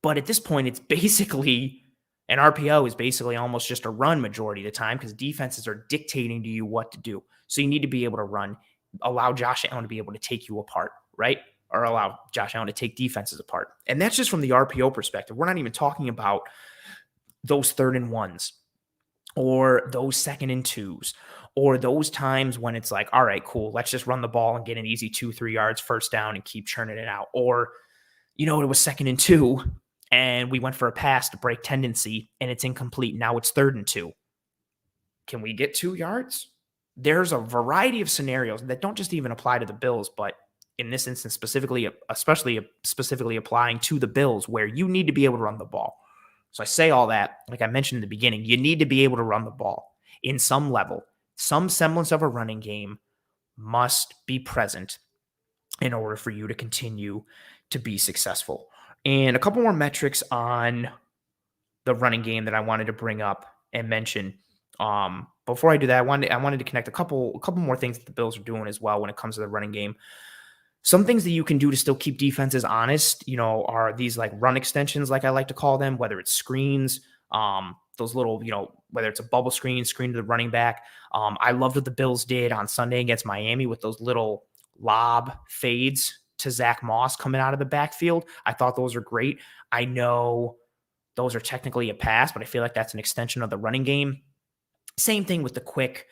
But at this point, it's basically an RPO is basically almost just a run majority of the time because defenses are dictating to you what to do. So you need to be able to run, allow Josh Allen to be able to take you apart, right? Or allow Josh Allen to take defenses apart. And that's just from the RPO perspective. We're not even talking about those 3rd and 1s or those 2nd and 2s or those times when it's like, all right, cool, let's just run the ball and get an easy 2-3 yards first down and keep churning it out. Or, it was 2nd and 2 and we went for a pass to break tendency and it's incomplete. Now it's 3rd and 2. Can we get 2 yards? There's a variety of scenarios that don't just even apply to the Bills, but in this instance specifically applying to the Bills where you need to be able to run the ball. So I say all that, like I mentioned in the beginning, you need to be able to run the ball in some level. Some semblance of a running game must be present in order for you to continue to be successful. And a couple more metrics on the running game that I wanted to bring up and mention. Before I do that, I wanted to connect a couple more things that the Bills are doing as well when it comes to the running game. Some things that you can do to still keep defenses honest, are these like run extensions, like I like to call them, whether it's screens, those little, whether it's a bubble screen to the running back. I loved what the Bills did on Sunday against Miami with those little lob fades to Zach Moss coming out of the backfield. I thought those were great. I know those are technically a pass, but I feel like that's an extension of the running game. Same thing with the quick,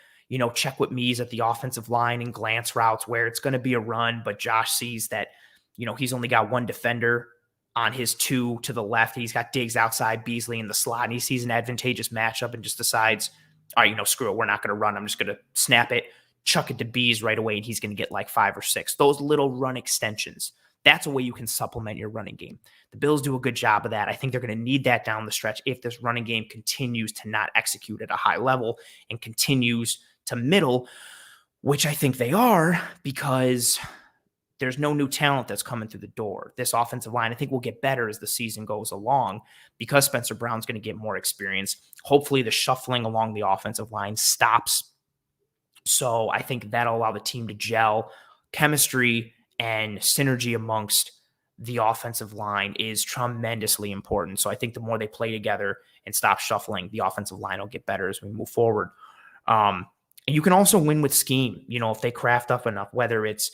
check with me's at the offensive line and glance routes where it's going to be a run, but Josh sees that, he's only got one defender on his two to the left. He's got Diggs outside, Beasley in the slot, and he sees an advantageous matchup and just decides, all right, screw it. We're not going to run. I'm just going to snap it, chuck it to Bees right away, and he's going to get like 5 or 6. Those little run extensions. That's a way you can supplement your running game. The Bills do a good job of that. I think they're going to need that down the stretch if this running game continues to not execute at a high level and continues to middle, which I think they are, because there's no new talent that's coming through the door. This offensive line, I think, will get better as the season goes along because Spencer Brown's going to get more experience. Hopefully the shuffling along the offensive line stops. So I think that'll allow the team to gel. Chemistry and synergy amongst the offensive line is tremendously important. So I think the more they play together and stop shuffling, the offensive line will get better as we move forward. And you can also win with scheme, if they craft up enough, whether it's,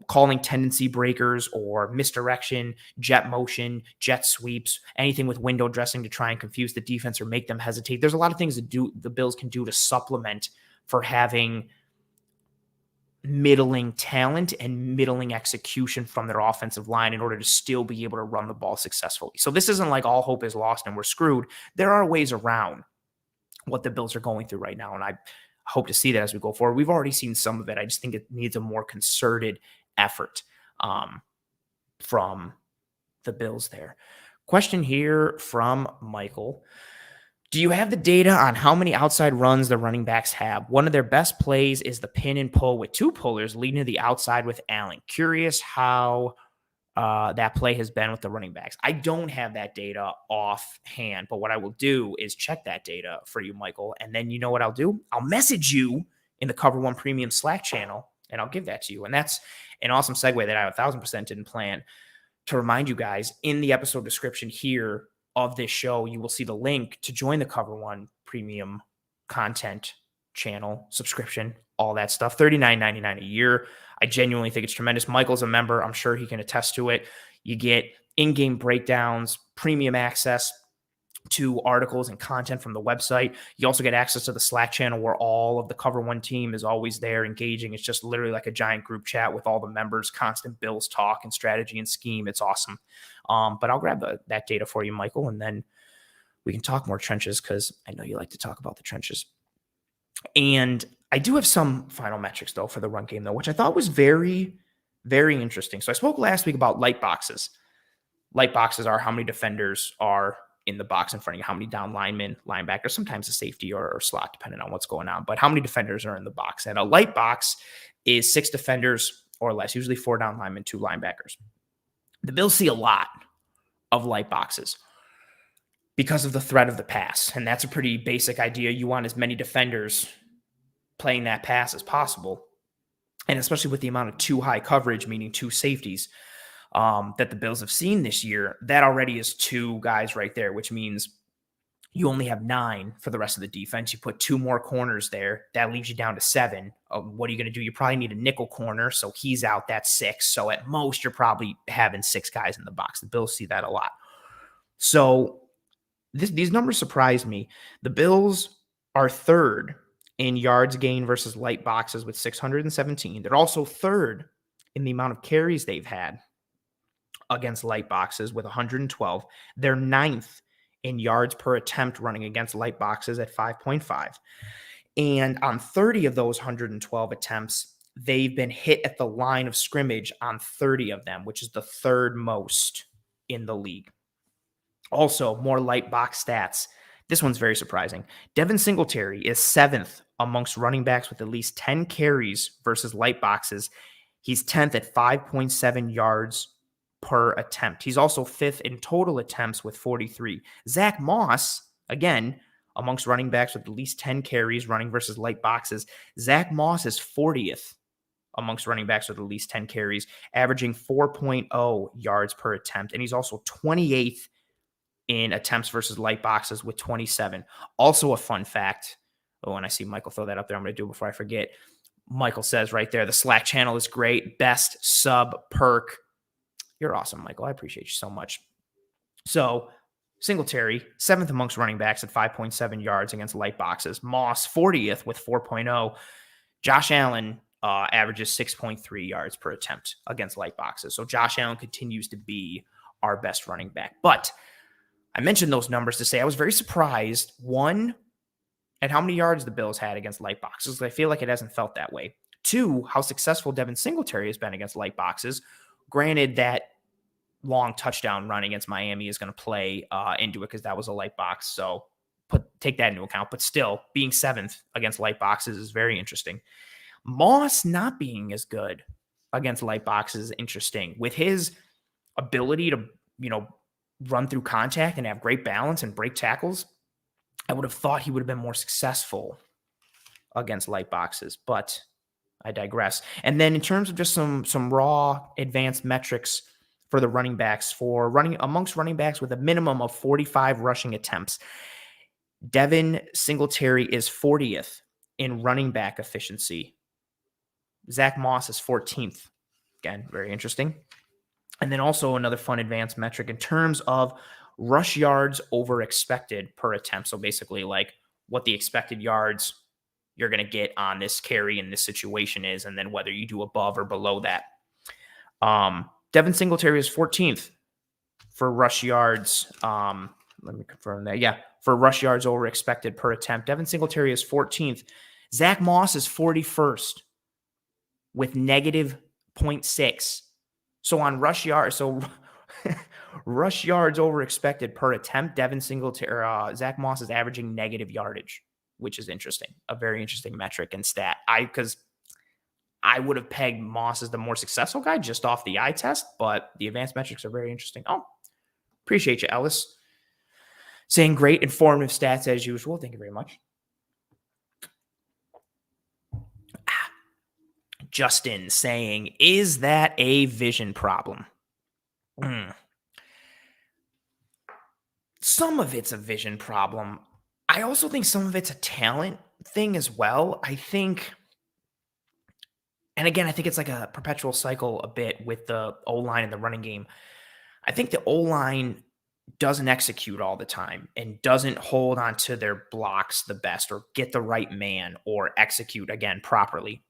calling tendency breakers or misdirection, jet motion, jet sweeps, anything with window dressing to try and confuse the defense or make them hesitate. There's a lot of things the Bills can do to supplement for having middling talent and middling execution from their offensive line in order to still be able to run the ball successfully. So this isn't like all hope is lost and we're screwed. There are ways around what the Bills are going through right now, and I hope to see that as we go forward. We've already seen some of it. I just think it needs a more concerted effort from the Bills there. Question here from Michael. Do you have the data on how many outside runs the running backs have? One of their best plays is the pin and pull with 2 pullers leading to the outside with Elam. Curious how that play has been with the running backs. I don't have that data offhand, but what I will do is check that data for you, Michael. And then you know what I'll do? I'll message you in the Cover One Premium Slack channel, and I'll give that to you. And that's an awesome segue that I 1,000% didn't plan. To remind you guys, in the episode description here of this show, you will see the link to join the Cover One Premium content channel, subscription, all that stuff, $39.99 a year. I genuinely think it's tremendous. Michael's a member. I'm sure he can attest to it. You get in-game breakdowns, premium access to articles and content from the website. You also get access to the Slack channel where all of the Cover One team is always there engaging. It's just literally like a giant group chat with all the members, constant Bills talk and strategy and scheme. It's awesome. But I'll grab that data for you, Michael, and then we can talk more trenches because I know you like to talk about the trenches. And I do have some final metrics, though, for the run game, though, which I thought was very, very interesting. So I spoke last week about light boxes. Light boxes are how many defenders are in the box in front of you, how many down linemen, linebackers, sometimes a safety or slot, depending on what's going on, but how many defenders are in the box. And a light box is 6 defenders or less, usually 4 down linemen, 2 linebackers. The Bills see a lot of light boxes because of the threat of the pass. And that's a pretty basic idea. You want as many defenders playing that pass as possible. And especially with the amount of 2 high coverage, meaning 2 safeties, that the Bills have seen this year, that already is 2 guys right there, which means you only have 9 for the rest of the defense. You put 2 more corners there. That leaves you down to 7. What are you going to do? You probably need a nickel corner. So he's out. That's 6. So at most, you're probably having 6 guys in the box. The Bills see that a lot. So these numbers surprised me. The Bills are 3rd in yards gained versus light boxes with 617. They're also 3rd in the amount of carries they've had against light boxes with 112. They're 9th in yards per attempt running against light boxes at 5.5. And on 30 of those 112 attempts, they've been hit at the line of scrimmage on 30 of them, which is the 3rd most in the league. Also, more light box stats. This one's very surprising. Devin Singletary is 7th amongst running backs with at least 10 carries versus light boxes. He's 10th at 5.7 yards per attempt. He's also 5th in total attempts with 43. Zach Moss, again, amongst running backs with at least 10 carries running versus light boxes, Zach Moss is 40th amongst running backs with at least 10 carries, averaging 4.0 yards per attempt. And he's also 28th in attempts versus light boxes with 27. Also a fun fact. Oh, and I see Michael throw that up there. I'm going to do it before I forget. Michael says right there, the Slack channel is great. Best sub perk. You're awesome, Michael. I appreciate you so much. So Singletary, 7th amongst running backs at 5.7 yards against light boxes. Moss, 40th with 4.0. Josh Allen averages 6.3 yards per attempt against light boxes. So Josh Allen continues to be our best running back. But I mentioned those numbers to say I was very surprised, one, at how many yards the Bills had against light boxes. I feel like it hasn't felt that way. Two, how successful Devin Singletary has been against light boxes. Granted, that long touchdown run against Miami is going to play into it because that was a light box. So take that into account. But still, being 7th against light boxes is very interesting. Moss not being as good against light boxes is interesting. With his ability to, run through contact and have great balance and break tackles, I would have thought he would have been more successful against light boxes, but I digress. And then in terms of just some raw advanced metrics for the running backs, amongst running backs with a minimum of 45 rushing attempts, Devin Singletary is 40th in running back efficiency. Zach Moss is 14th. Again, very interesting. And then also another fun advanced metric in terms of rush yards over expected per attempt. So basically like what the expected yards you're going to get on this carry in this situation is, and then whether you do above or below that. Devin Singletary is 14th for rush yards. Let me confirm that. Yeah, for rush yards over expected per attempt. Devin Singletary is 14th. Zach Moss is 41st with negative 0.6. So on rush yards, rush yards over expected per attempt, Devin Singletary, Zach Moss is averaging negative yardage, which is interesting. A very interesting metric and stat. Because I would have pegged Moss as the more successful guy just off the eye test, but the advanced metrics are very interesting. Oh, appreciate you, Ellis. Saying great informative stats as usual. Thank you very much. Justin saying, is that a vision problem? Some of it's a vision problem. I also think some of it's a talent thing as well. I think, and again, I think it's like a perpetual cycle a bit with the O-line and the running game. I think the O-line doesn't execute all the time and doesn't hold on to their blocks the best or get the right man or execute, again, properly.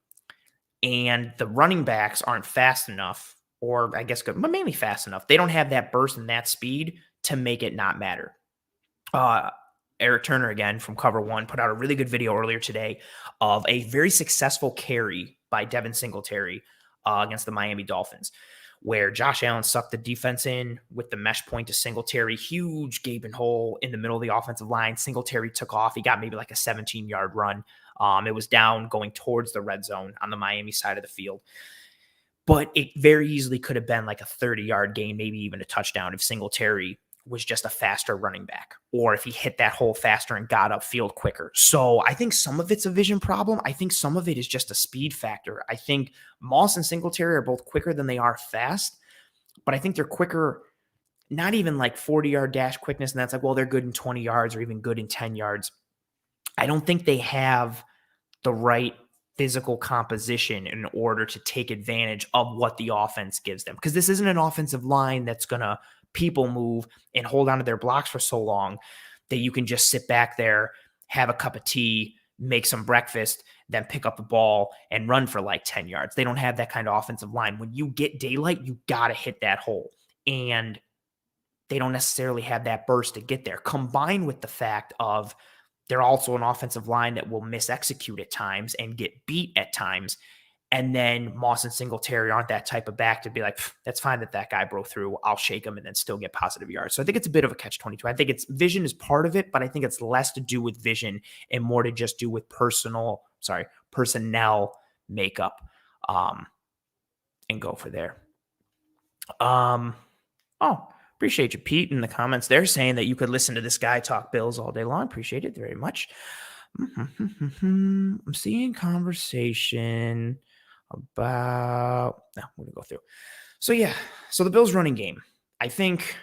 And the running backs aren't fast enough, or I guess good, but mainly fast enough. They don't have that burst and that speed to make it not matter. Eric Turner, again, from Cover One, put out a really good video earlier today of a very successful carry by Devin Singletary against the Miami Dolphins, where Josh Allen sucked the defense in with the mesh point to Singletary, huge gaping hole in the middle of the offensive line. Singletary took off. He got maybe like a 17-yard run. It was down going towards the red zone on the Miami side of the field. But it very easily could have been like a 30-yard gain, maybe even a touchdown if Singletary was just a faster running back, or if he hit that hole faster and got upfield quicker. So I think some of it's a vision problem. I think some of it is just a speed factor. I think Moss and Singletary are both quicker than they are fast, but I think they're quicker, not even like 40-yard dash quickness. And that's like, well, they're good in 20 yards or even good in 10 yards. I don't think they have the right physical composition in order to take advantage of what the offense gives them. Because this isn't an offensive line that's going to people move and hold on to their blocks for so long that you can just sit back there, have a cup of tea, make some breakfast, then pick up the ball and run for like 10 yards. They don't have that kind of offensive line. When you get daylight, you got to hit that hole. And they don't necessarily have that burst to get there. Combined with the fact of they're also an offensive line that will mis-execute at times and get beat at times. And then Moss and Singletary aren't that type of back to be like, that's fine that guy broke through. I'll shake him and then still get positive yards. So I think it's a bit of a catch-22. I think it's vision is part of it, but I think it's less to do with vision and more to just do with personnel makeup, and go for there. Appreciate you, Pete, in the comments. They're saying that you could listen to this guy talk Bills all day long. Appreciate it very much. I'm seeing conversation about, we're going to go through. So the Bills running game, I think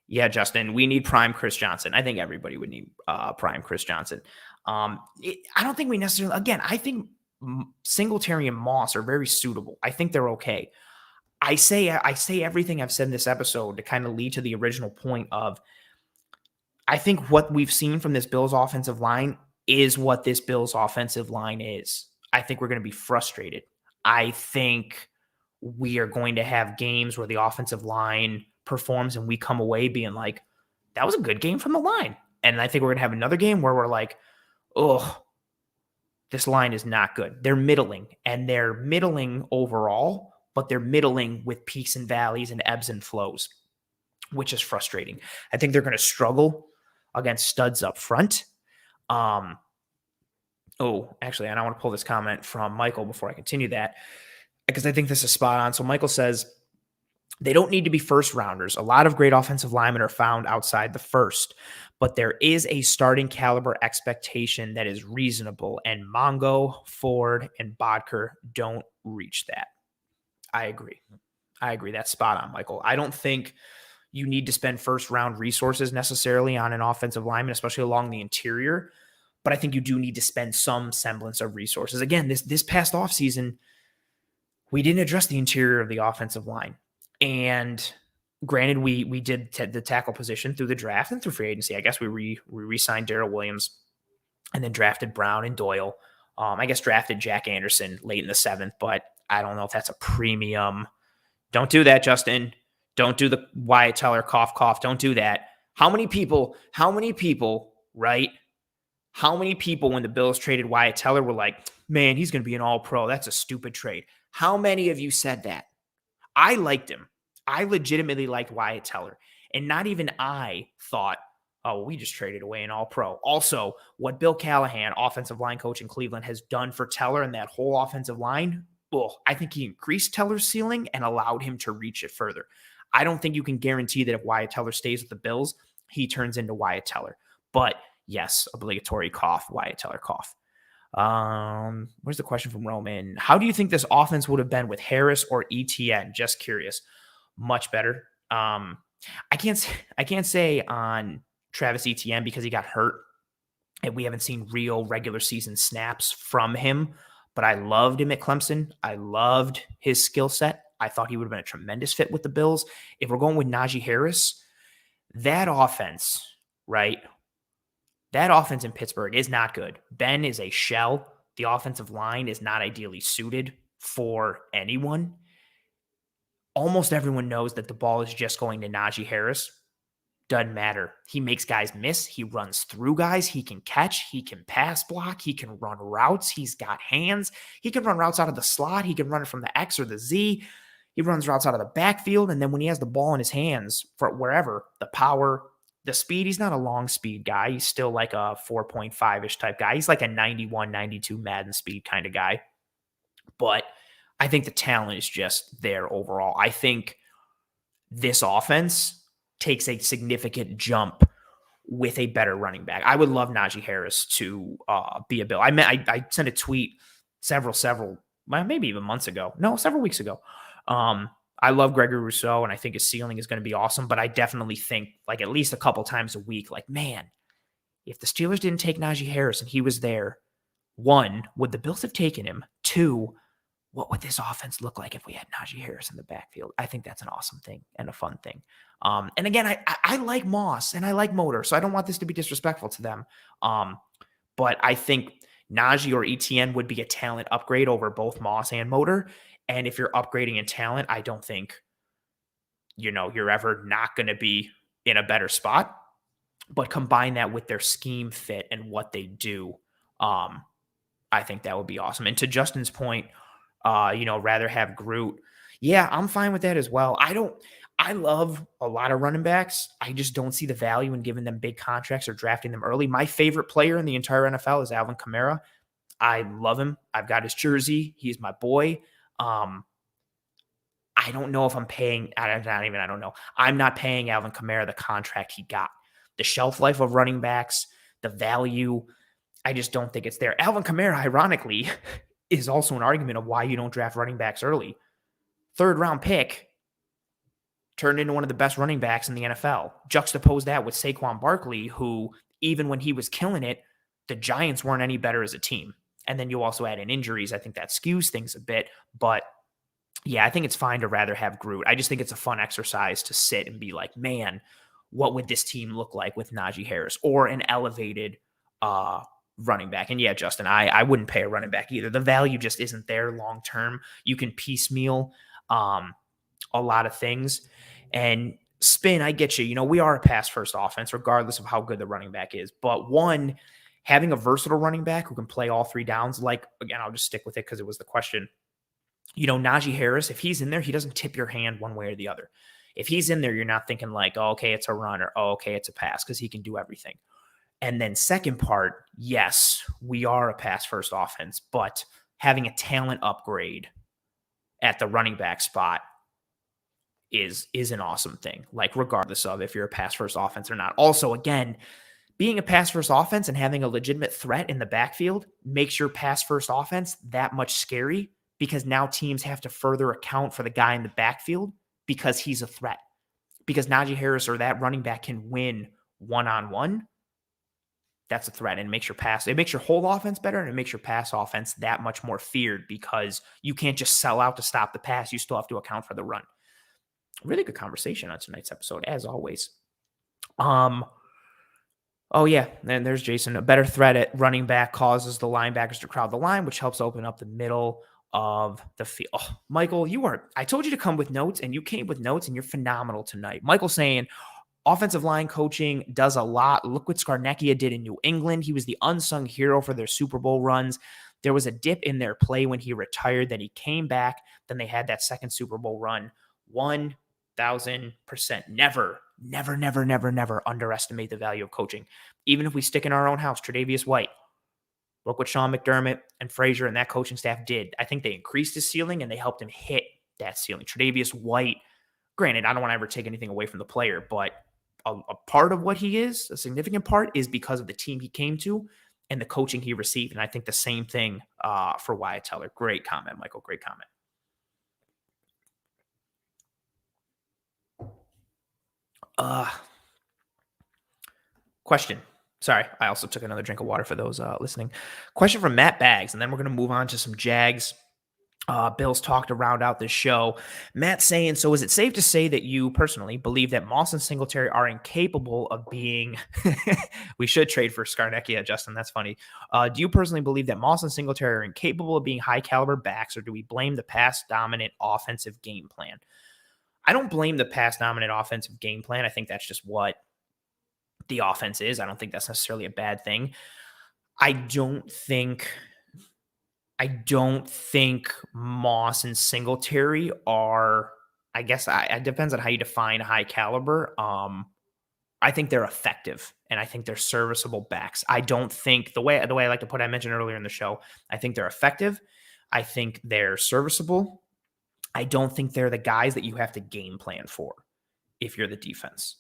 Yeah, Justin, we need prime Chris Johnson. I think everybody would need prime Chris Johnson. I don't think we necessarily, again, I think Singletary and Moss are very suitable. I think they're okay. I say everything I've said in this episode to kind of lead to the original point of, I think what we've seen from this Bills offensive line is what this Bills offensive line is. I think we're going to be frustrated. I think we are going to have games where the offensive line performs and we come away being like, that was a good game from the line. And I think we're going to have another game where we're like, oh, this line is not good. They're middling, and they're middling overall, but they're middling with peaks and valleys and ebbs and flows, which is frustrating. I think they're going to struggle against studs up front. Actually, and I want to pull this comment from Michael before I continue that, because I think this is spot on. So Michael says, they don't need to be first rounders. A lot of great offensive linemen are found outside the first, but there is a starting caliber expectation that is reasonable, and Mongo, Ford, and Bodker don't reach that. I agree. That's spot on, Michael. I don't think you need to spend first round resources necessarily on an offensive lineman, especially along the interior. But I think you do need to spend some semblance of resources. Again, this past offseason, we didn't address the interior of the offensive line. And granted, we did the tackle position through the draft and through free agency. I guess we re-signed Darrell Williams and then drafted Brown and Doyle. I guess drafted Jack Anderson late in the 7th, but I don't know if that's a premium. Don't do that, Justin. Don't do the Wyatt Teller cough, cough. Don't do that. How many people, right? How many people when the Bills traded Wyatt Teller were like, man, he's going to be an all-pro. That's a stupid trade. How many of you said that? I liked him. I legitimately liked Wyatt Teller. And not even I thought, oh, we just traded away an all-pro. Also, what Bill Callahan, offensive line coach in Cleveland, has done for Teller and that whole offensive line, I think he increased Teller's ceiling and allowed him to reach it further. I don't think you can guarantee that if Wyatt Teller stays with the Bills, he turns into Wyatt Teller. But yes, obligatory cough, Wyatt Teller cough. Where's the question from Roman? How do you think this offense would have been with Harris or ETN? Just curious. Much better. I can't say on Travis Etienne because he got hurt and we haven't seen real regular season snaps from him, but I loved him at Clemson. I loved his skill set. I thought he would have been a tremendous fit with the Bills. If we're going with Najee Harris, that offense, right? That offense in Pittsburgh is not good. Ben is a shell. The offensive line is not ideally suited for anyone. Almost everyone knows that the ball is just going to Najee Harris. Doesn't matter. He makes guys miss. He runs through guys. He can catch. He can pass block. He can run routes. He's got hands. He can run routes out of the slot. He can run it from the X or the Z. He runs routes out of the backfield. And then when he has the ball in his hands for wherever, the power, the speed, he's not a long speed guy. He's still like a 4.5-ish type guy. He's like a 91, 92 Madden speed kind of guy. But I think the talent is just there overall. I think this offense takes a significant jump with a better running back. I would love Najee Harris to be a Bill. I sent a tweet several, maybe even months ago. No, several weeks ago. I love Gregory Rousseau, and I think his ceiling is going to be awesome, but I definitely think like at least a couple times a week, like, man, if the Steelers didn't take Najee Harris and he was there, 1, would the Bills have taken him? 2, what would this offense look like if we had Najee Harris in the backfield? I think that's an awesome thing and a fun thing. And again, I like Moss and I like Motor, so I don't want this to be disrespectful to them. But I think Najee or ETN would be a talent upgrade over both Moss and Motor. And if you're upgrading in talent, I don't think, you're ever not going to be in a better spot. But combine that with their scheme fit and what they do, I think that would be awesome. And to Justin's point, rather have Groot. Yeah, I'm fine with that as well. I love a lot of running backs. I just don't see the value in giving them big contracts or drafting them early. My favorite player in the entire NFL is Alvin Kamara. I love him. I've got his jersey. He's my boy. I don't know if I'm paying, I don't know. I'm not paying Alvin Kamara the contract he got. The shelf life of running backs, the value, I just don't think it's there. Alvin Kamara, ironically, is also an argument of why you don't draft running backs early. 3rd round pick, turned into one of the best running backs in the NFL. Juxtapose that with Saquon Barkley, who, even when he was killing it, the Giants weren't any better as a team. And then you also add in injuries. I think that skews things a bit. But yeah, I think it's fine to rather have Groot. I just think it's a fun exercise to sit and be like, man, what would this team look like with Najee Harris or an elevated running back? And yeah, Justin, I wouldn't pay a running back either. The value just isn't there long term. You can piecemeal a lot of things. And spin, I get you. You know, we are a pass first offense, regardless of how good the running back is. But one, having a versatile running back who can play all three downs, like, again, I'll just stick with it because it was the question. You know, Najee Harris, if he's in there, he doesn't tip your hand one way or the other. If he's in there, you're not thinking like, oh, okay, it's a run, or oh, okay, it's a pass, because he can do everything. And then second part, yes, we are a pass first offense, but having a talent upgrade at the running back spot is an awesome thing, like regardless of if you're a pass first offense or not. Also, again, being a pass first offense and having a legitimate threat in the backfield makes your pass first offense that much scary, because now teams have to further account for the guy in the backfield because he's a threat. Because Najee Harris or that running back can win one-on-one, that's a threat. And it makes your whole offense better, and it makes your pass offense that much more feared, because you can't just sell out to stop the pass. You still have to account for the run. Really good conversation on tonight's episode, as always. Oh yeah, and there's Jason. A better threat at running back causes the linebackers to crowd the line, which helps open up the middle of the field. Oh, Michael, I told you to come with notes, and you came with notes, and you're phenomenal tonight. Michael saying, offensive line coaching does a lot. Look what Scarnecchia did in New England. He was the unsung hero for their Super Bowl runs. There was a dip in their play when he retired. Then he came back. Then they had that second Super Bowl run. 1,000%. Never underestimate the value of coaching. Even if we stick in our own house, Tre'Davious White, look what Sean McDermott and Frazier and that coaching staff did. I think they increased his ceiling and they helped him hit that ceiling. Tre'Davious White, granted, I don't want to ever take anything away from the player, but a part of what he is, a significant part, is because of the team he came to and the coaching he received. And I think the same thing for Wyatt Teller. Great comment, Michael. Great comment. Question. Sorry, I also took another drink of water for those listening. Question from Matt Baggs, and then we're going to move on to some Jags Bills talk to round out this show. Matt saying, so is it safe to say that you personally believe that Moss and Singletary are incapable of being we should trade for Scarnecchia, Justin, that's funny. Do you personally believe that Moss and Singletary are incapable of being high caliber backs, or do we blame the pass dominant offensive game plan? I don't blame the pass dominant offensive game plan. I think that's just what the offense is. I don't think that's necessarily a bad thing. I don't think Moss and Singletary are, I guess it depends on how you define high caliber. I think they're effective, and I think they're serviceable backs. I don't think the way I like to put it, I mentioned earlier in the show, I think they're effective. I think they're serviceable. I don't think they're the guys that you have to game plan for if you're the defense.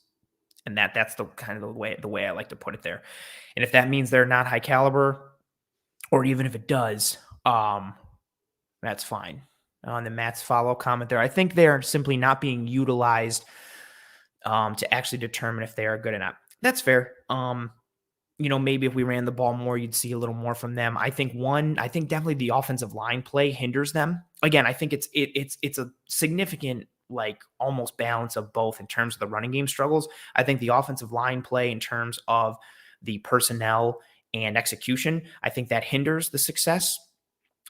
And that's the kind of the way I like to put it there. And if that means they're not high caliber, or even if it does, that's fine. On the Matt's follow comment there, I think they're simply not being utilized to actually determine if they are good or not. That's fair. Maybe if we ran the ball more, you'd see a little more from them. I think definitely the offensive line play hinders them. Again, I think it's a significant, like, almost balance of both in terms of the running game struggles. I think the offensive line play in terms of the personnel and execution, I think that hinders the success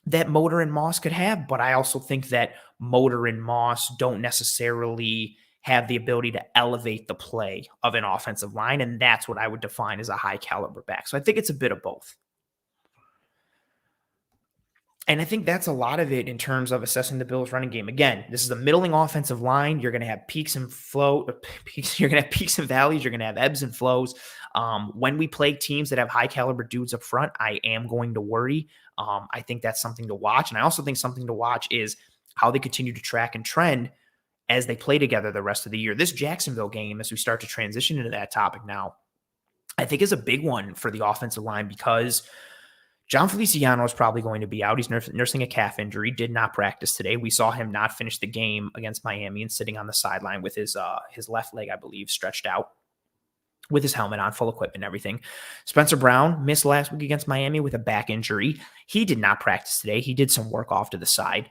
that Motor and Moss could have. But I also think that Motor and Moss don't necessarily have the ability to elevate the play of an offensive line. And that's what I would define as a high caliber back. So I think it's a bit of both. And I think that's a lot of it in terms of assessing the Bills running game. Again, this is a middling offensive line. You're going to have peaks and you're going to have peaks and valleys. You're going to have ebbs and flows. When we play teams that have high caliber dudes up front, I am going to worry. I think that's something to watch. And I also think something to watch is how they continue to track and trend as they play together the rest of the year. This Jacksonville game, as we start to transition into that topic now, I think is a big one for the offensive line, because John Feliciano is probably going to be out. He's nursing a calf injury, did not practice today. We saw him not finish the game against Miami and sitting on the sideline with his left leg, I believe, stretched out with his helmet on, full equipment and everything. Spencer Brown missed last week against Miami with a back injury. He did not practice today. He did some work off to the side.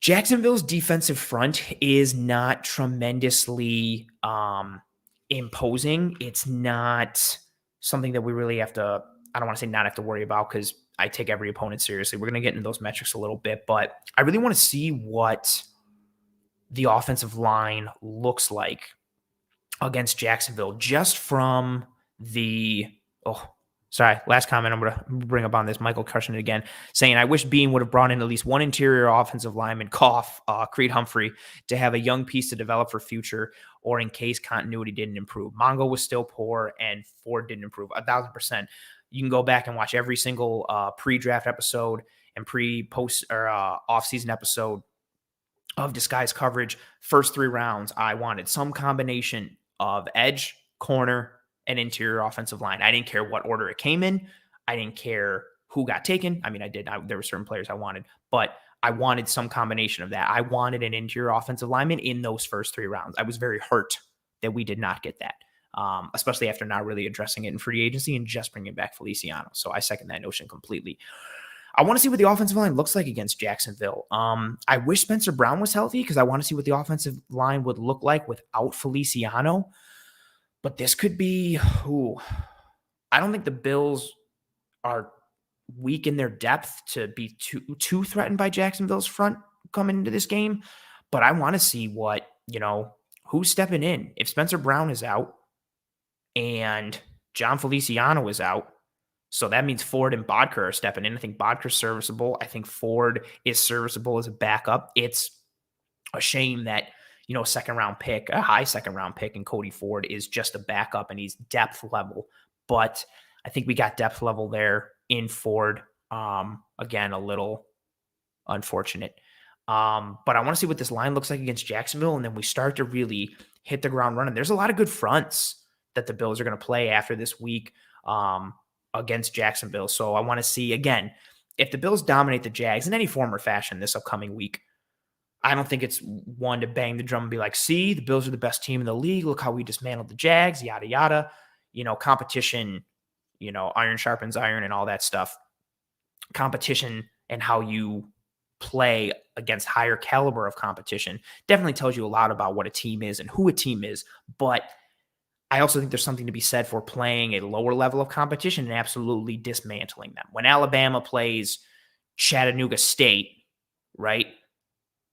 Jacksonville's defensive front is not tremendously imposing. It's not something that we really have to, I don't want to say not have to worry about because I take every opponent seriously. We're going to get into those metrics a little bit, but I really want to see what the offensive line looks like against Jacksonville just from the, last comment I'm going to bring up on this. Michael crushing it again, saying, I wish Bean would have brought in at least one interior offensive lineman, Creed Humphrey, to have a young piece to develop for future or in case continuity didn't improve. Mongo was still poor and Ford didn't improve 1,000%. You can go back and watch every single pre-draft episode and pre-post or off-season episode of Disguise Coverage. First 3 rounds, I wanted some combination of edge, corner, and interior offensive line. I didn't care what order it came in. I didn't care who got taken. I mean, there were certain players I wanted, but I wanted some combination of that. I wanted an interior offensive lineman in those first 3 rounds. I was very hurt that we did not get that. Especially after not really addressing it in free agency and just bringing back Feliciano. So I second that notion completely. I want to see what the offensive line looks like against Jacksonville. I wish Spencer Brown was healthy because I want to see what the offensive line would look like without Feliciano. But this could be, I don't think the Bills are weak in their depth to be too threatened by Jacksonville's front coming into this game. But I want to see what, who's stepping in. If Spencer Brown is out, and John Feliciano is out. So that means Ford and Bodker are stepping in. I think Bodker's serviceable. I think Ford is serviceable as a backup. It's a shame that, a second-round pick, a high second-round pick, and Cody Ford is just a backup, and he's depth level. But I think we got depth level there in Ford. Again, a little unfortunate. But I want to see what this line looks like against Jacksonville, and then we start to really hit the ground running. There's a lot of good fronts that the Bills are going to play after this week against Jacksonville. So I want to see, again, if the Bills dominate the Jags in any form or fashion this upcoming week, I don't think it's one to bang the drum and be like, see, the Bills are the best team in the league. Look how we dismantled the Jags, yada, yada. Competition, iron sharpens iron and all that stuff. Competition and how you play against higher caliber of competition definitely tells you a lot about what a team is and who a team is. But I also think there's something to be said for playing a lower level of competition and absolutely dismantling them. When Alabama plays Chattanooga State, right,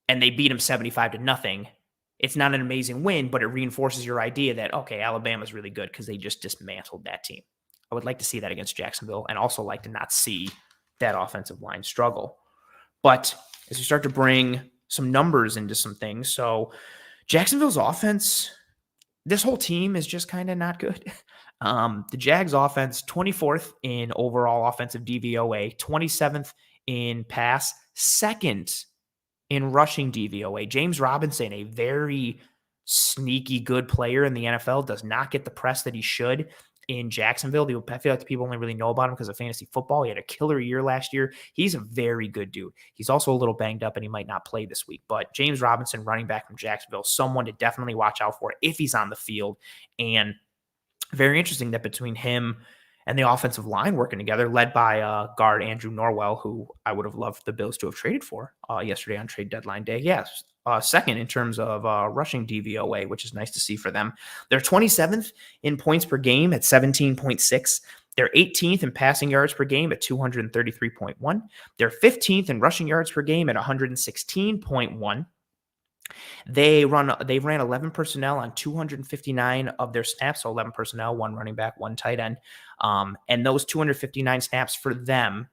and they beat them 75-0, it's not an amazing win, but it reinforces your idea that, okay, Alabama's really good because they just dismantled that team. I would like to see that against Jacksonville and also like to not see that offensive line struggle. But as we start to bring some numbers into some things, so Jacksonville's offense, this whole team is just kind of not good. The Jags offense, 24th in overall offensive DVOA, 27th in pass, 2nd in rushing DVOA. James Robinson, a very sneaky good player in the NFL, does not get the press that he should in Jacksonville. I feel like the people only really know about him because of fantasy football. He had a killer year last year. He's a very good dude. He's also a little banged up and he might not play this week. But James Robinson, running back from Jacksonville, someone to definitely watch out for if he's on the field. And very interesting that between him and the offensive line working together, led by guard Andrew Norwell, who I would have loved the Bills to have traded for yesterday on trade deadline day. Yes, 2nd in terms of rushing DVOA, which is nice to see for them. They're 27th in points per game at 17.6. They're 18th in passing yards per game at 233.1. They're 15th in rushing yards per game at 116.1. They ran 11 personnel on 259 of their snaps, so 11 personnel, 1 running back, 1 tight end. And those 259 snaps for them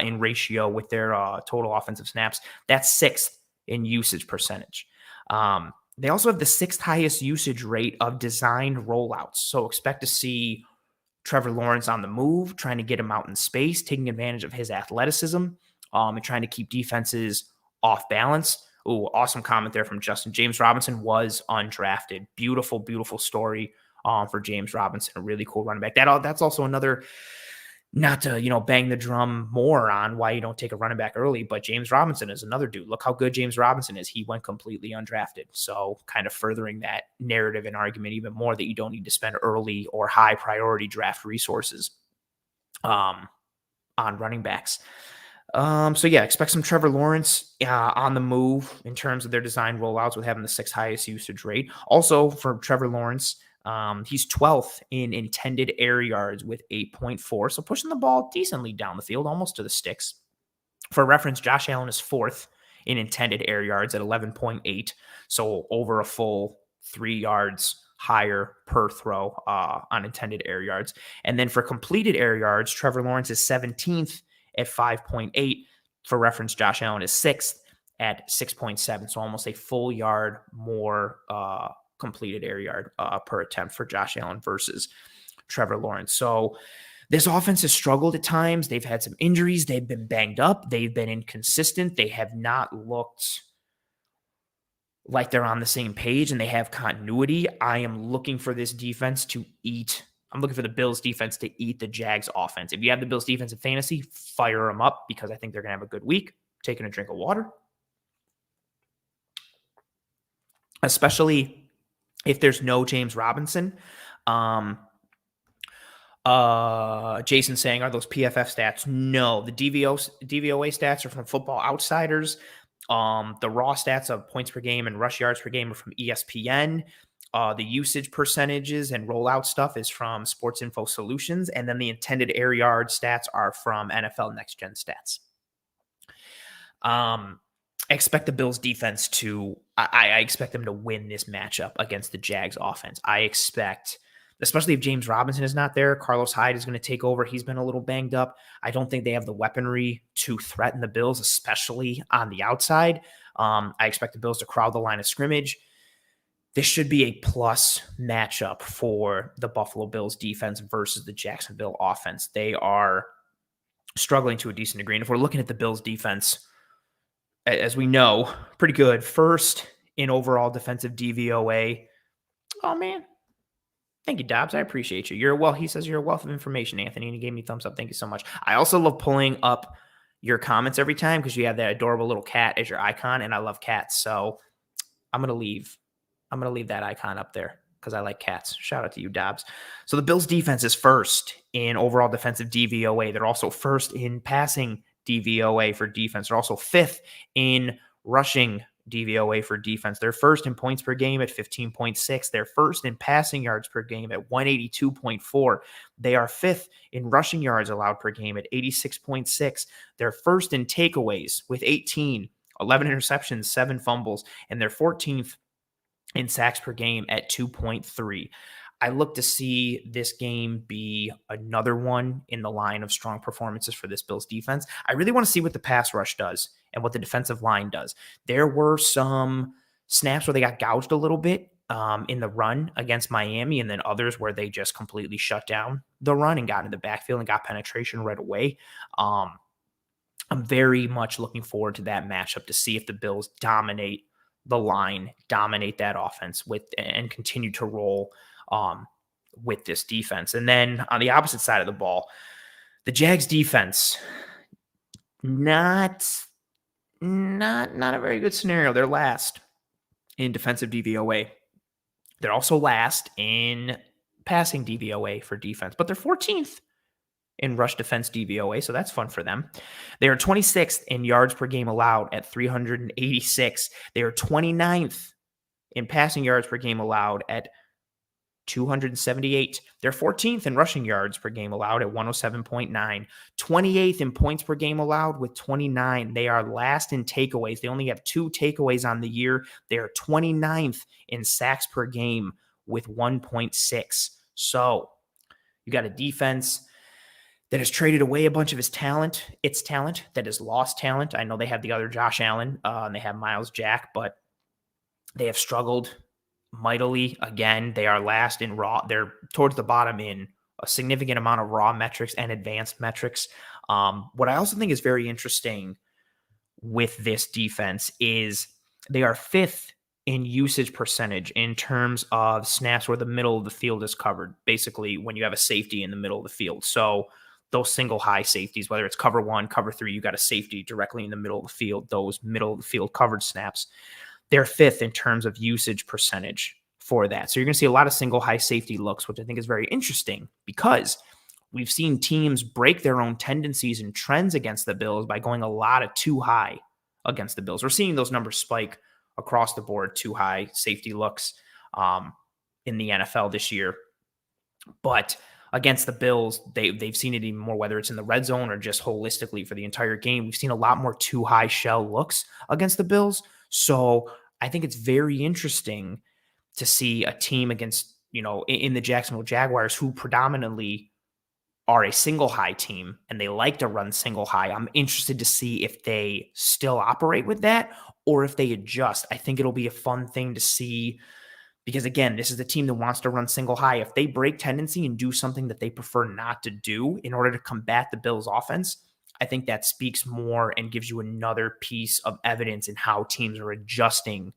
in ratio with their total offensive snaps, that's 6th in usage percentage. They also have the 6th highest usage rate of designed rollouts. So expect to see Trevor Lawrence on the move, trying to get him out in space, taking advantage of his athleticism, and trying to keep defenses off balance. Oh, awesome comment there from Justin. James Robinson was undrafted. Beautiful, beautiful story for James Robinson. A really cool running back. That's also another not to, bang the drum more on why you don't take a running back early, but James Robinson is another dude. Look how good James Robinson is. He went completely undrafted. So kind of furthering that narrative and argument even more that you don't need to spend early or high priority draft resources on running backs. So yeah, expect some Trevor Lawrence on the move in terms of their design rollouts with having the 6th highest usage rate. Also for Trevor Lawrence, he's 12th in intended air yards with 8.4. So pushing the ball decently down the field, almost to the sticks. For reference, Josh Allen is 4th in intended air yards at 11.8. So over a full 3 yards higher per throw on intended air yards. And then for completed air yards, Trevor Lawrence is 17th at 5.8. For reference, Josh Allen is 6th at 6.7. So almost a full yard more completed air yard per attempt for Josh Allen versus Trevor Lawrence. So this offense has struggled at times. They've had some injuries. They've been banged up. They've been inconsistent. They have not looked like they're on the same page and they have continuity. I am looking for this defense to eat. I'm looking for the Bills defense to eat the Jags offense. If you have the Bills defense in fantasy, fire them up because I think they're going to have a good week. Taking a drink of water. Especially if there's no James Robinson. Jason saying, are those PFF stats? No, the DVOA stats are from Football Outsiders. The raw stats of points per game and rush yards per game are from ESPN. The usage percentages and rollout stuff is from Sports Info Solutions. And then the intended air yard stats are from NFL Next Gen Stats. I expect the Bills defense I expect them to win this matchup against the Jags offense. I expect, especially if James Robinson is not there, Carlos Hyde is going to take over. He's been a little banged up. I don't think they have the weaponry to threaten the Bills, especially on the outside. I expect the Bills to crowd the line of scrimmage. This should be a plus matchup for the Buffalo Bills defense versus the Jacksonville offense. They are struggling to a decent degree. And if we're looking at the Bills defense, as we know, pretty good. First in overall defensive DVOA. Oh, man. Thank you, Dobbs. I appreciate you. He says you're a wealth of information, Anthony, and he gave me a thumbs up. Thank you so much. I also love pulling up your comments every time because you have that adorable little cat as your icon, and I love cats. So I'm going to leave that icon up there because I like cats. Shout out to you, Dobbs. So the Bills defense is first in overall defensive DVOA. They're also first in passing DVOA for defense. They're also 5th in rushing DVOA for defense. They're first in points per game at 15.6. They're first in passing yards per game at 182.4. They are 5th in rushing yards allowed per game at 86.6. They're first in takeaways with 18, 11 interceptions, 7 fumbles, and they're 14th in sacks per game at 2.3. I look to see this game be another one in the line of strong performances for this Bills defense. I really want to see what the pass rush does and what the defensive line does. There were some snaps where they got gouged a little bit in the run against Miami, and then others where they just completely shut down the run and got in the backfield and got penetration right away. I'm very much looking forward to that matchup to see if the Bills dominate the line, dominate that offense and continue to roll with this defense. And then on the opposite side of the ball, the Jags defense, not a very good scenario. They're last in defensive DVOA. They're also last in passing DVOA for defense, but they're 14th in rush defense DVOA, so that's fun for them. They are 26th in yards per game allowed at 386. They are 29th in passing yards per game allowed at 278. They're 14th in rushing yards per game allowed at 107.9. 28th in points per game allowed with 29. They are last in takeaways. They only have 2 takeaways on the year. They are 29th in sacks per game with 1.6. So you got a defense that has traded away a bunch of its talent, that has lost talent. I know they have the other Josh Allen and they have Miles Jack, but they have struggled mightily. Again, they are last in raw. They're towards the bottom in a significant amount of raw metrics and advanced metrics. What I also think is very interesting with this defense is they are 5th in usage percentage in terms of snaps where the middle of the field is covered, basically when you have a safety in the middle of the field. So those single high safeties, whether it's cover 1, cover 3, you got a safety directly in the middle of the field, those middle of the field coverage snaps. They're 5th in terms of usage percentage for that. So you're going to see a lot of single high safety looks, which I think is very interesting because we've seen teams break their own tendencies and trends against the Bills by going a lot of too high against the Bills. We're seeing those numbers spike across the board, too high safety looks in the NFL this year. But against the Bills, they've seen it even more, whether it's in the red zone or just holistically for the entire game. We've seen a lot more too high shell looks against the Bills. So I think it's very interesting to see a team against, in the Jacksonville Jaguars, who predominantly are a single high team and they like to run single high. I'm interested to see if they still operate with that or if they adjust. I think it'll be a fun thing to see because, again, this is the team that wants to run single high. If they break tendency and do something that they prefer not to do in order to combat the Bills' offense, I think that speaks more and gives you another piece of evidence in how teams are adjusting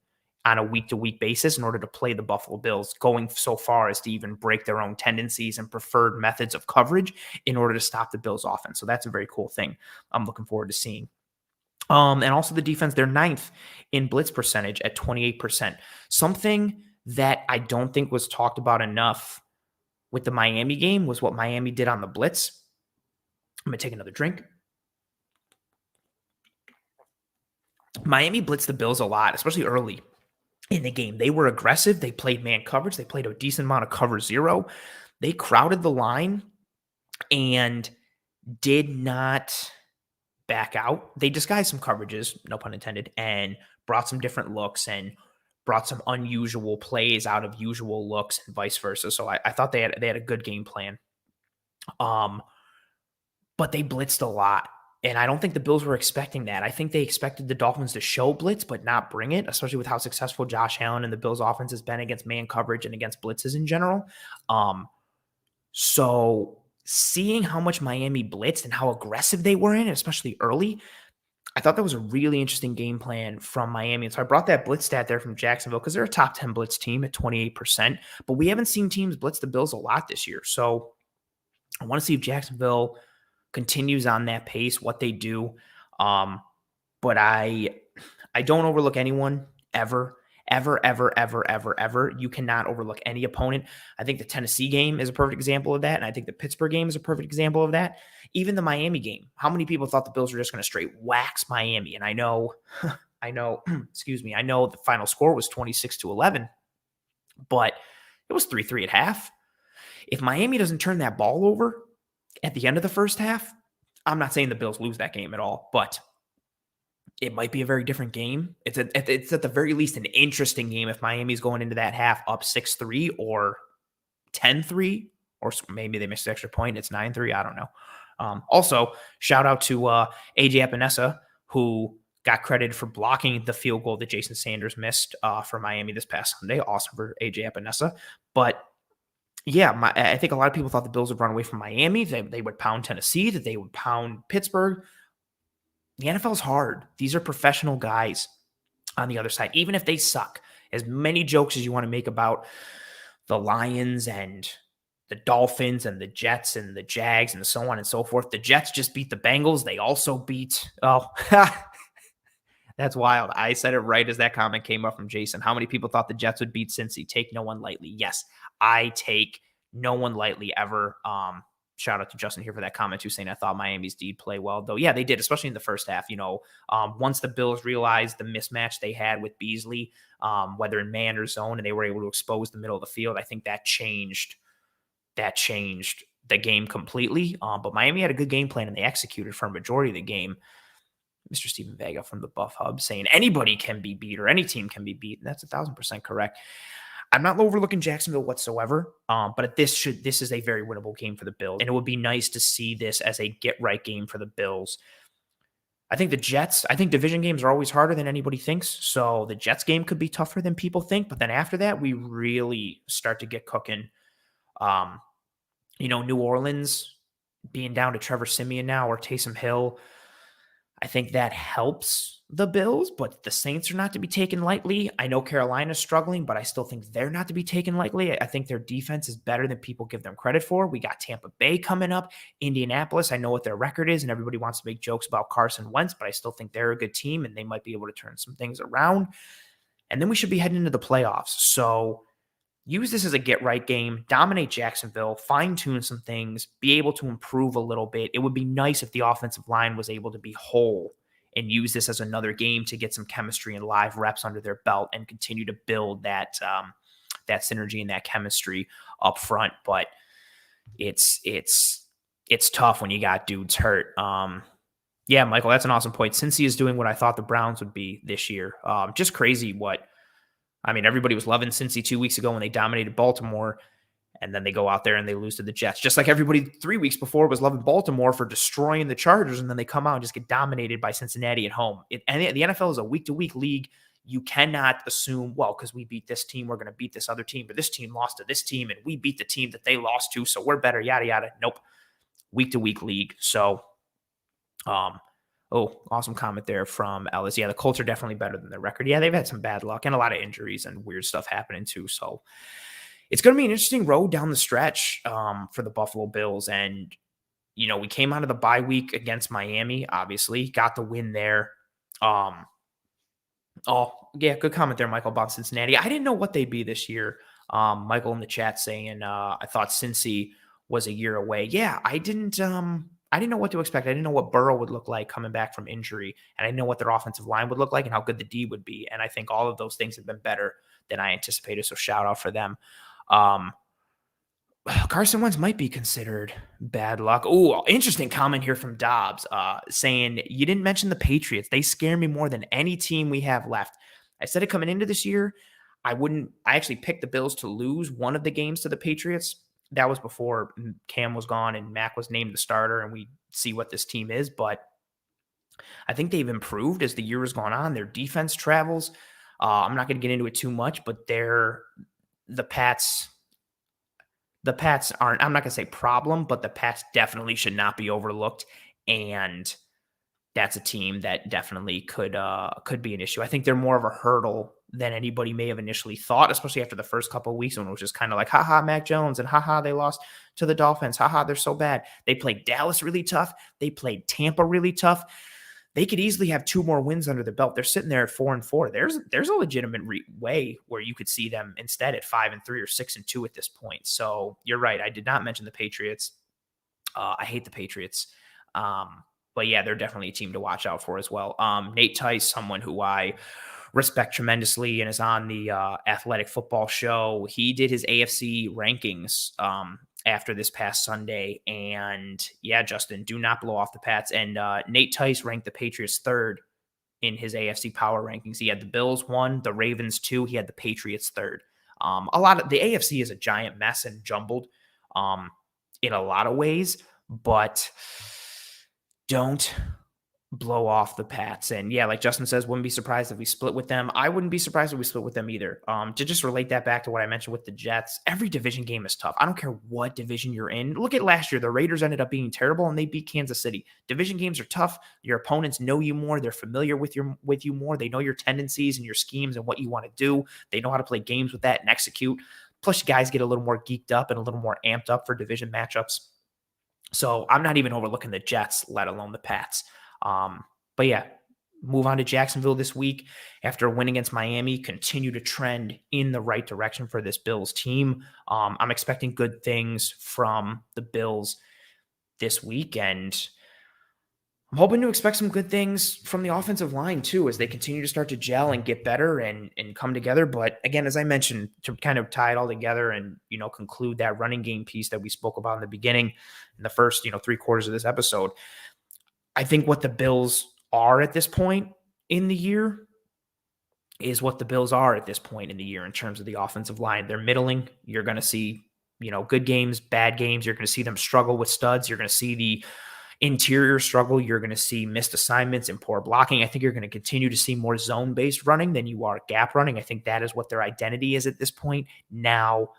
on a week-to-week basis in order to play the Buffalo Bills, going so far as to even break their own tendencies and preferred methods of coverage in order to stop the Bills' offense. So that's a very cool thing I'm looking forward to seeing. And also the defense, they're 9th in blitz percentage at 28%. Something that I don't think was talked about enough with the Miami game was what Miami did on the blitz. I'm going to take another drink. Miami blitzed the Bills a lot, especially early in the game. They were aggressive. They played man coverage. They played a decent amount of cover 0. They crowded the line and did not back out. They disguised some coverages, no pun intended, and brought some different looks and brought some unusual plays out of usual looks and vice versa. So I thought they had a good game plan. But they blitzed a lot. And I don't think the Bills were expecting that. I think they expected the Dolphins to show blitz, but not bring it, especially with how successful Josh Allen and the Bills offense has been against man coverage and against blitzes in general. So seeing how much Miami blitzed and how aggressive they were in, especially early, I thought that was a really interesting game plan from Miami. And so I brought that blitz stat there from Jacksonville because they're a top 10 blitz team at 28%, but we haven't seen teams blitz the Bills a lot this year. So I want to see if Jacksonville continues on that pace, what they do. But I don't overlook anyone ever. You cannot overlook any opponent. I think the Tennessee game is a perfect example of that. And I think the Pittsburgh game is a perfect example of that. Even the Miami game. How many people thought the Bills were just going to straight wax Miami? And I know, excuse me, I know the final score was 26-11, but it was 3-3 at half. If Miami doesn't turn that ball over at the end of the first half, I'm not saying the Bills lose that game at all, but it might be a very different game. It's at the very least an interesting game if Miami's going into that half up 6-3 or 10-3, or maybe they missed an extra point. It's 9-3. I don't know. Also, shout out to AJ Epinesa, who got credited for blocking the field goal that Jason Sanders missed for Miami this past Sunday. Awesome for AJ Epinesa. But yeah, I think a lot of people thought the Bills would run away from Miami. They would pound Tennessee, that they would pound Pittsburgh. The NFL is hard. These are professional guys on the other side. Even if they suck, as many jokes as you want to make about the Lions and the Dolphins and the Jets and the Jags and so on and so forth, the Jets just beat the Bengals. They also beat, that's wild. I said it right as that comment came up from Jason. How many people thought the Jets would beat Cincy? Take no one lightly. Yes, I take no one lightly ever. Shout out to Justin here for that comment too, saying I thought Miami's did play well, though. Yeah, they did, especially in the first half. Once the Bills realized the mismatch they had with Beasley, whether in man or zone, and they were able to expose the middle of the field, I think that changed the game completely. But Miami had a good game plan and they executed for a majority of the game. Mr. Steven Vega from the Buff Hub saying anybody can be beat or any team can be beat. That's 1,000% correct. I'm not overlooking Jacksonville whatsoever, but this is a very winnable game for the Bills, and it would be nice to see this as a get-right game for the Bills. I think division games are always harder than anybody thinks, so the Jets game could be tougher than people think, but then after that, we really start to get cooking. New Orleans being down to Trevor Siemian now or Taysom Hill, I think that helps the Bills, but the Saints are not to be taken lightly. I know Carolina's struggling, but I still think they're not to be taken lightly. I think their defense is better than people give them credit for. We got Tampa Bay coming up, Indianapolis. I know what their record is, and everybody wants to make jokes about Carson Wentz, but I still think they're a good team, and they might be able to turn some things around. And then we should be heading into the playoffs. So use this as a get-right game, dominate Jacksonville, fine-tune some things, be able to improve a little bit. It would be nice if the offensive line was able to be whole and use this as another game to get some chemistry and live reps under their belt and continue to build that synergy and that chemistry up front. But it's tough when you got dudes hurt. Yeah, Michael, that's an awesome point. Cincy is doing what I thought the Browns would be this year. Just crazy everybody was loving Cincy 2 weeks ago when they dominated Baltimore, and then they go out there and they lose to the Jets. Just like everybody 3 weeks before was loving Baltimore for destroying the Chargers, and then they come out and just get dominated by Cincinnati at home. And the NFL is a week-to-week league. You cannot assume, well, because we beat this team, we're going to beat this other team, but this team lost to this team, and we beat the team that they lost to, so we're better, yada, yada. Nope. Week-to-week league. So, awesome comment there from Ellis. Yeah, the Colts are definitely better than their record. Yeah, they've had some bad luck and a lot of injuries and weird stuff happening too. So it's going to be an interesting road down the stretch for the Buffalo Bills. And, we came out of the bye week against Miami, obviously, got the win there. Good comment there, Michael, about Cincinnati. I didn't know what they'd be this year. Michael in the chat saying, I thought Cincy was a year away. Yeah, I didn't know what to expect. I didn't know what Burrow would look like coming back from injury, and I didn't know what their offensive line would look like and how good the D would be. And I think all of those things have been better than I anticipated. So shout out for them. Carson Wentz might be considered bad luck. Oh, interesting comment here from Dobbs saying, you didn't mention the Patriots. They scare me more than any team we have left. I said it coming into this year. I actually picked the Bills to lose one of the games to the Patriots. That was before Cam was gone and Mac was named the starter, and we see what this team is. But I think they've improved as the year has gone on. Their defense travels. I'm not going to get into it too much, but the Pats aren't, I'm not going to say problem, but the Pats definitely should not be overlooked. And that's a team that definitely could be an issue. I think they're more of a hurdle than anybody may have initially thought, especially after the first couple of weeks when it was just kind of like, haha, Mac Jones, and haha, they lost to the Dolphins. Haha, they're so bad. They played Dallas really tough. They played Tampa really tough. They could easily have 2 more wins under the belt. They're sitting there at 4-4. There's a legitimate way where you could see them instead at 5-3 or 6-2 at this point. So you're right. I did not mention the Patriots. I hate the Patriots. But yeah, they're definitely a team to watch out for as well. Nate Tice, someone who I respect tremendously and is on the Athletic Football Show. He did his AFC rankings after this past Sunday. And yeah, Justin, do not blow off the Pats. And Nate Tice ranked the Patriots 3rd in his AFC power rankings. He had the Bills 1, the Ravens 2. He had the Patriots 3rd. A lot of the AFC is a giant mess and jumbled in a lot of ways, but don't blow off the Pats. And yeah, like Justin says, wouldn't be surprised if we split with them. I wouldn't be surprised if we split with them either. To just relate that back to what I mentioned with the Jets, every division game is tough. I don't care what division you're in. Look at last year. The Raiders ended up being terrible and they beat Kansas City. Division games are tough. Your opponents know you more. They're familiar with you more. They know your tendencies and your schemes and what you want to do. They know how to play games with that and execute. Plus, you guys get a little more geeked up and a little more amped up for division matchups. So I'm not even overlooking the Jets, let alone the Pats. But yeah, move on to Jacksonville this week after a win against Miami, continue to trend in the right direction for this Bills team. I'm expecting good things from the Bills this week, and I'm hoping to expect some good things from the offensive line too, as they continue to start to gel and get better and come together. But again, as I mentioned, to kind of tie it all together and, conclude that running game piece that we spoke about in the beginning, in the first, 3 quarters of this episode, I think what the Bills are at this point in the year is what the Bills are at this point in the year in terms of the offensive line. They're middling. You're going to see, good games, bad games. You're going to see them struggle with studs. You're going to see the interior struggle. You're going to see missed assignments and poor blocking. I think you're going to continue to see more zone-based running than you are gap running. I think that is what their identity is at this point. Now,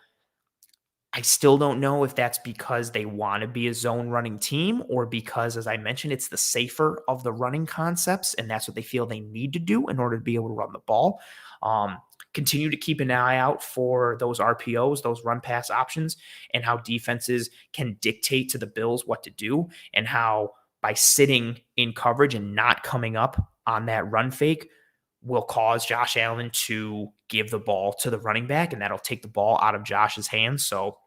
I still don't know if that's because they want to be a zone running team or because, as I mentioned, it's the safer of the running concepts, and that's what they feel they need to do in order to be able to run the ball. Um, Continue to keep an eye out for those RPOs, those run pass options, and how defenses can dictate to the Bills what to do, and how by sitting in coverage and not coming up on that run fake will cause Josh Allen to give the ball to the running back, and that'll take the ball out of Josh's hands. So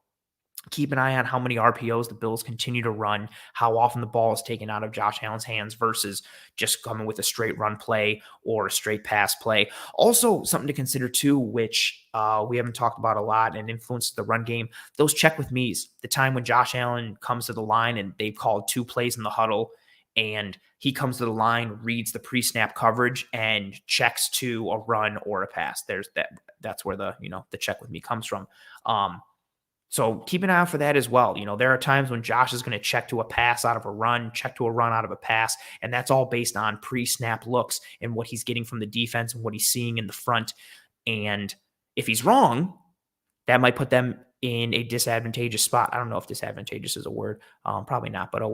keep an eye on how many RPOs the Bills continue to run, how often the ball is taken out of Josh Allen's hands versus just coming with a straight run play or a straight pass play. Also, something to consider too, which we haven't talked about a lot and influences the run game, those check with me's. The time when Josh Allen comes to the line and they've called 2 plays in the huddle and he comes to the line, reads the pre-snap coverage and checks to a run or a pass. That's where the check with me comes from. So keep an eye out for that as well. There are times when Josh is going to check to a pass out of a run, check to a run out of a pass, and that's all based on pre-snap looks and what he's getting from the defense and what he's seeing in the front. And if he's wrong, that might put them in a disadvantageous spot. I don't know if disadvantageous is a word. Probably not, but oh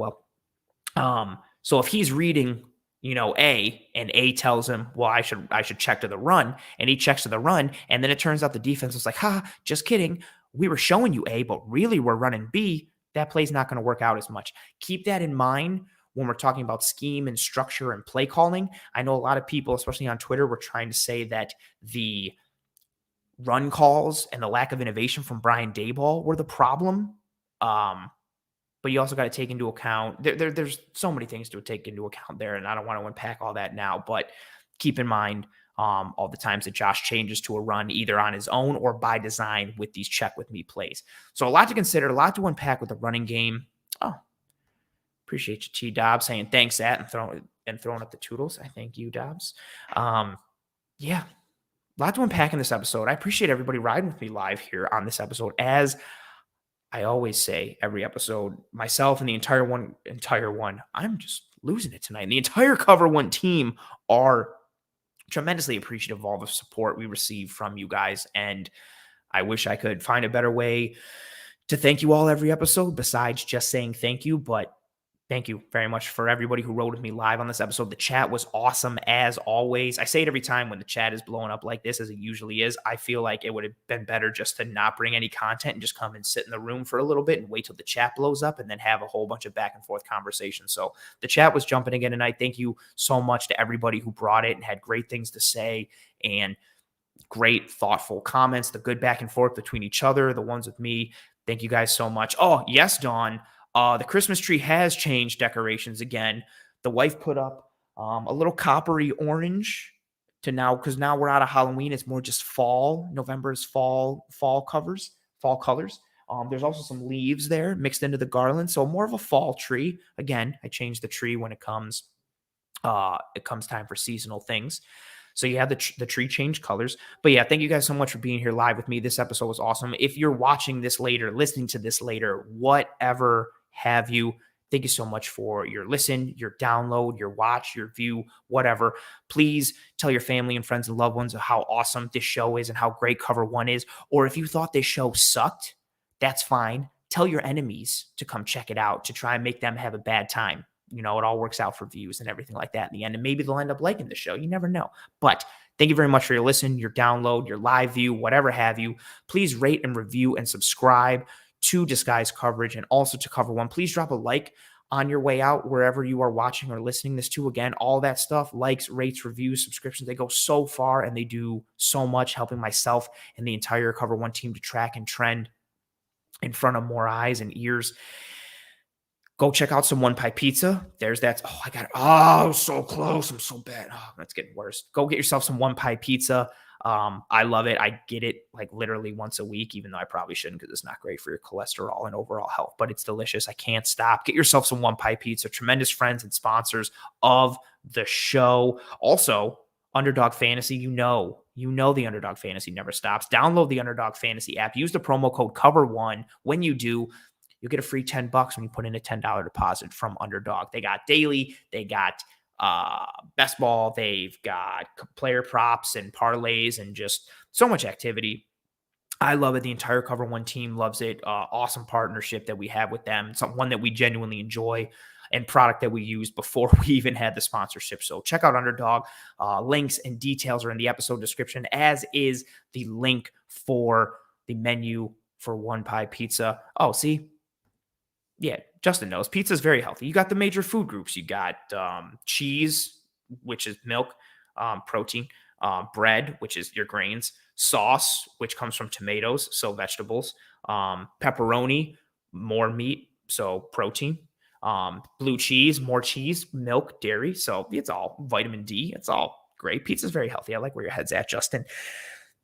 well. So if he's reading, A, and A tells him, well, I should check to the run, and he checks to the run, and then it turns out the defense was like, just kidding. We were showing you A, but really we're running B. That play's not going to work out as much. Keep that in mind when we're talking about scheme and structure and play calling. I know a lot of people, especially on Twitter, were trying to say that the run calls and the lack of innovation from Brian Daboll were the problem. But you also got to take into account, there's so many things to take into account there, and I don't want to unpack all that now, but keep in mind all the times that Josh changes to a run either on his own or by design with these check with me plays. So a lot to consider, a lot to unpack with the running game. Oh, appreciate you, T. Dobbs, saying thanks that and throwing up the toodles. I thank you, Dobbs. Yeah, a lot to unpack in this episode. I appreciate everybody riding with me live here on this episode. As I always say every episode, myself and the entire one, I'm just losing it tonight. And the entire Cover One team are tremendously appreciative of all the support we receive from you guys. And I wish I could find a better way to thank you all every episode besides just saying thank you. But thank you very much for everybody who rode with me live on this episode. The chat was awesome as always. I say it every time when the chat is blowing up like this, as it usually is. I feel like it would have been better just to not bring any content and just come and sit in the room for a little bit and wait till the chat blows up and then have a whole bunch of back and forth conversations. So the chat was jumping again tonight. Thank you so much to everybody who brought it and had great things to say and great, thoughtful comments, the good back and forth between each other, the ones with me. Thank you guys so much. Oh, yes, Dawn. The Christmas tree has changed decorations again. The wife put up a little coppery orange to now, because now we're out of Halloween. It's more just fall. November is fall colors. There's also some leaves there mixed into the garland. So more of a fall tree. Again, I changed the tree when it comes time for seasonal things. So you have the tree change colors. But yeah, thank you guys so much for being here live with me. This episode was awesome. If you're watching this later, listening to this later, whatever have you, thank you so much for your listen, your download, your watch, your view, whatever. Please tell your family and friends and loved ones of how awesome this show is and how great Cover One is. Or if you thought this show sucked, that's fine. Tell your enemies to come check it out to try and make them have a bad time. It all works out for views and everything like that in the end. And maybe they'll end up liking the show. You never know. But thank you very much for your listen, your download, your live view, whatever have you. Please rate and review and subscribe to Disguise Coverage and also to Cover One. Please drop a like on your way out wherever you are watching or listening this to. Again, all that stuff, likes, rates, reviews, subscriptions, they go so far and they do so much helping myself and the entire Cover One team to track and trend in front of more eyes and ears. Go check out some One Pie Pizza. There's that. Oh, I got it. Oh, so close. I'm so bad. Oh, that's getting worse. Go get yourself some One Pie Pizza. I love it. I get it like literally once a week, even though I probably shouldn't because it's not great for your cholesterol and overall health, but it's delicious. I can't stop. Get yourself some One Pie Pizza. Tremendous friends and sponsors of the show. Also, Underdog Fantasy, you know the Underdog Fantasy never stops. Download the Underdog Fantasy app. Use the promo code COVER1. When you do, you'll get a free $10 when you put in a $10 deposit from Underdog. They got daily, they got best ball, they've got player props and parlays and just so much activity. I love it. The entire Cover One team loves it. Awesome partnership that we have with them. It's one that we genuinely enjoy and product that we used before we even had the sponsorship. So check out Underdog. Links and details are in the episode description, as is the link for the menu for One Pie Pizza. Oh, see? Yeah, Justin knows. Pizza is very healthy. You got the major food groups. You got cheese, which is milk, protein, bread, which is your grains, sauce, which comes from tomatoes, so vegetables, pepperoni, more meat, so protein, blue cheese, more cheese, milk, dairy. So it's all vitamin D. It's all great. Pizza's very healthy. I like where your head's at, Justin.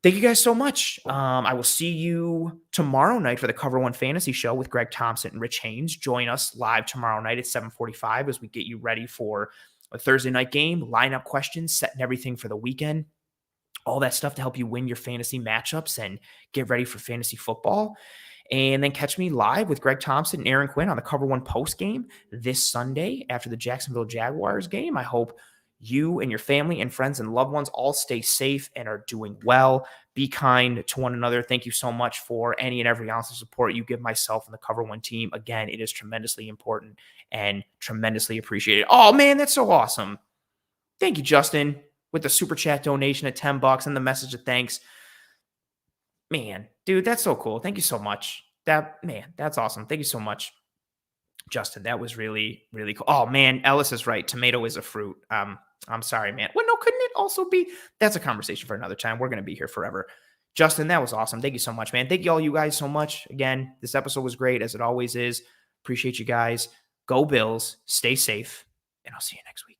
Thank you guys so much. I will see you tomorrow night for the Cover One Fantasy Show with Greg Thompson and Rich Haynes. Join us live tomorrow night at 7:45 as we get you ready for a Thursday night game, lineup questions, setting everything for the weekend, all that stuff to help you win your fantasy matchups and get ready for fantasy football. And then catch me live with Greg Thompson and Aaron Quinn on the Cover One post game this Sunday after the Jacksonville Jaguars game. I hope you and your family and friends and loved ones all stay safe and are doing well. Be kind to one another. Thank you so much for any and every ounce of support you give myself and the Cover One team. Again, it is tremendously important and tremendously appreciated. Oh, man, that's so awesome. Thank you, Justin, with the super chat donation at $10 and the message of thanks. Man, dude, that's so cool. Thank you so much. That's awesome. Thank you so much, Justin. That was really, really cool. Oh, man, Ellis is right. Tomato is a fruit. I'm sorry, man. Well, no, couldn't it also be? That's a conversation for another time. We're going to be here forever. Justin, that was awesome. Thank you so much, man. Thank you all you guys so much. Again, this episode was great, as it always is. Appreciate you guys. Go Bills. Stay safe. And I'll see you next week.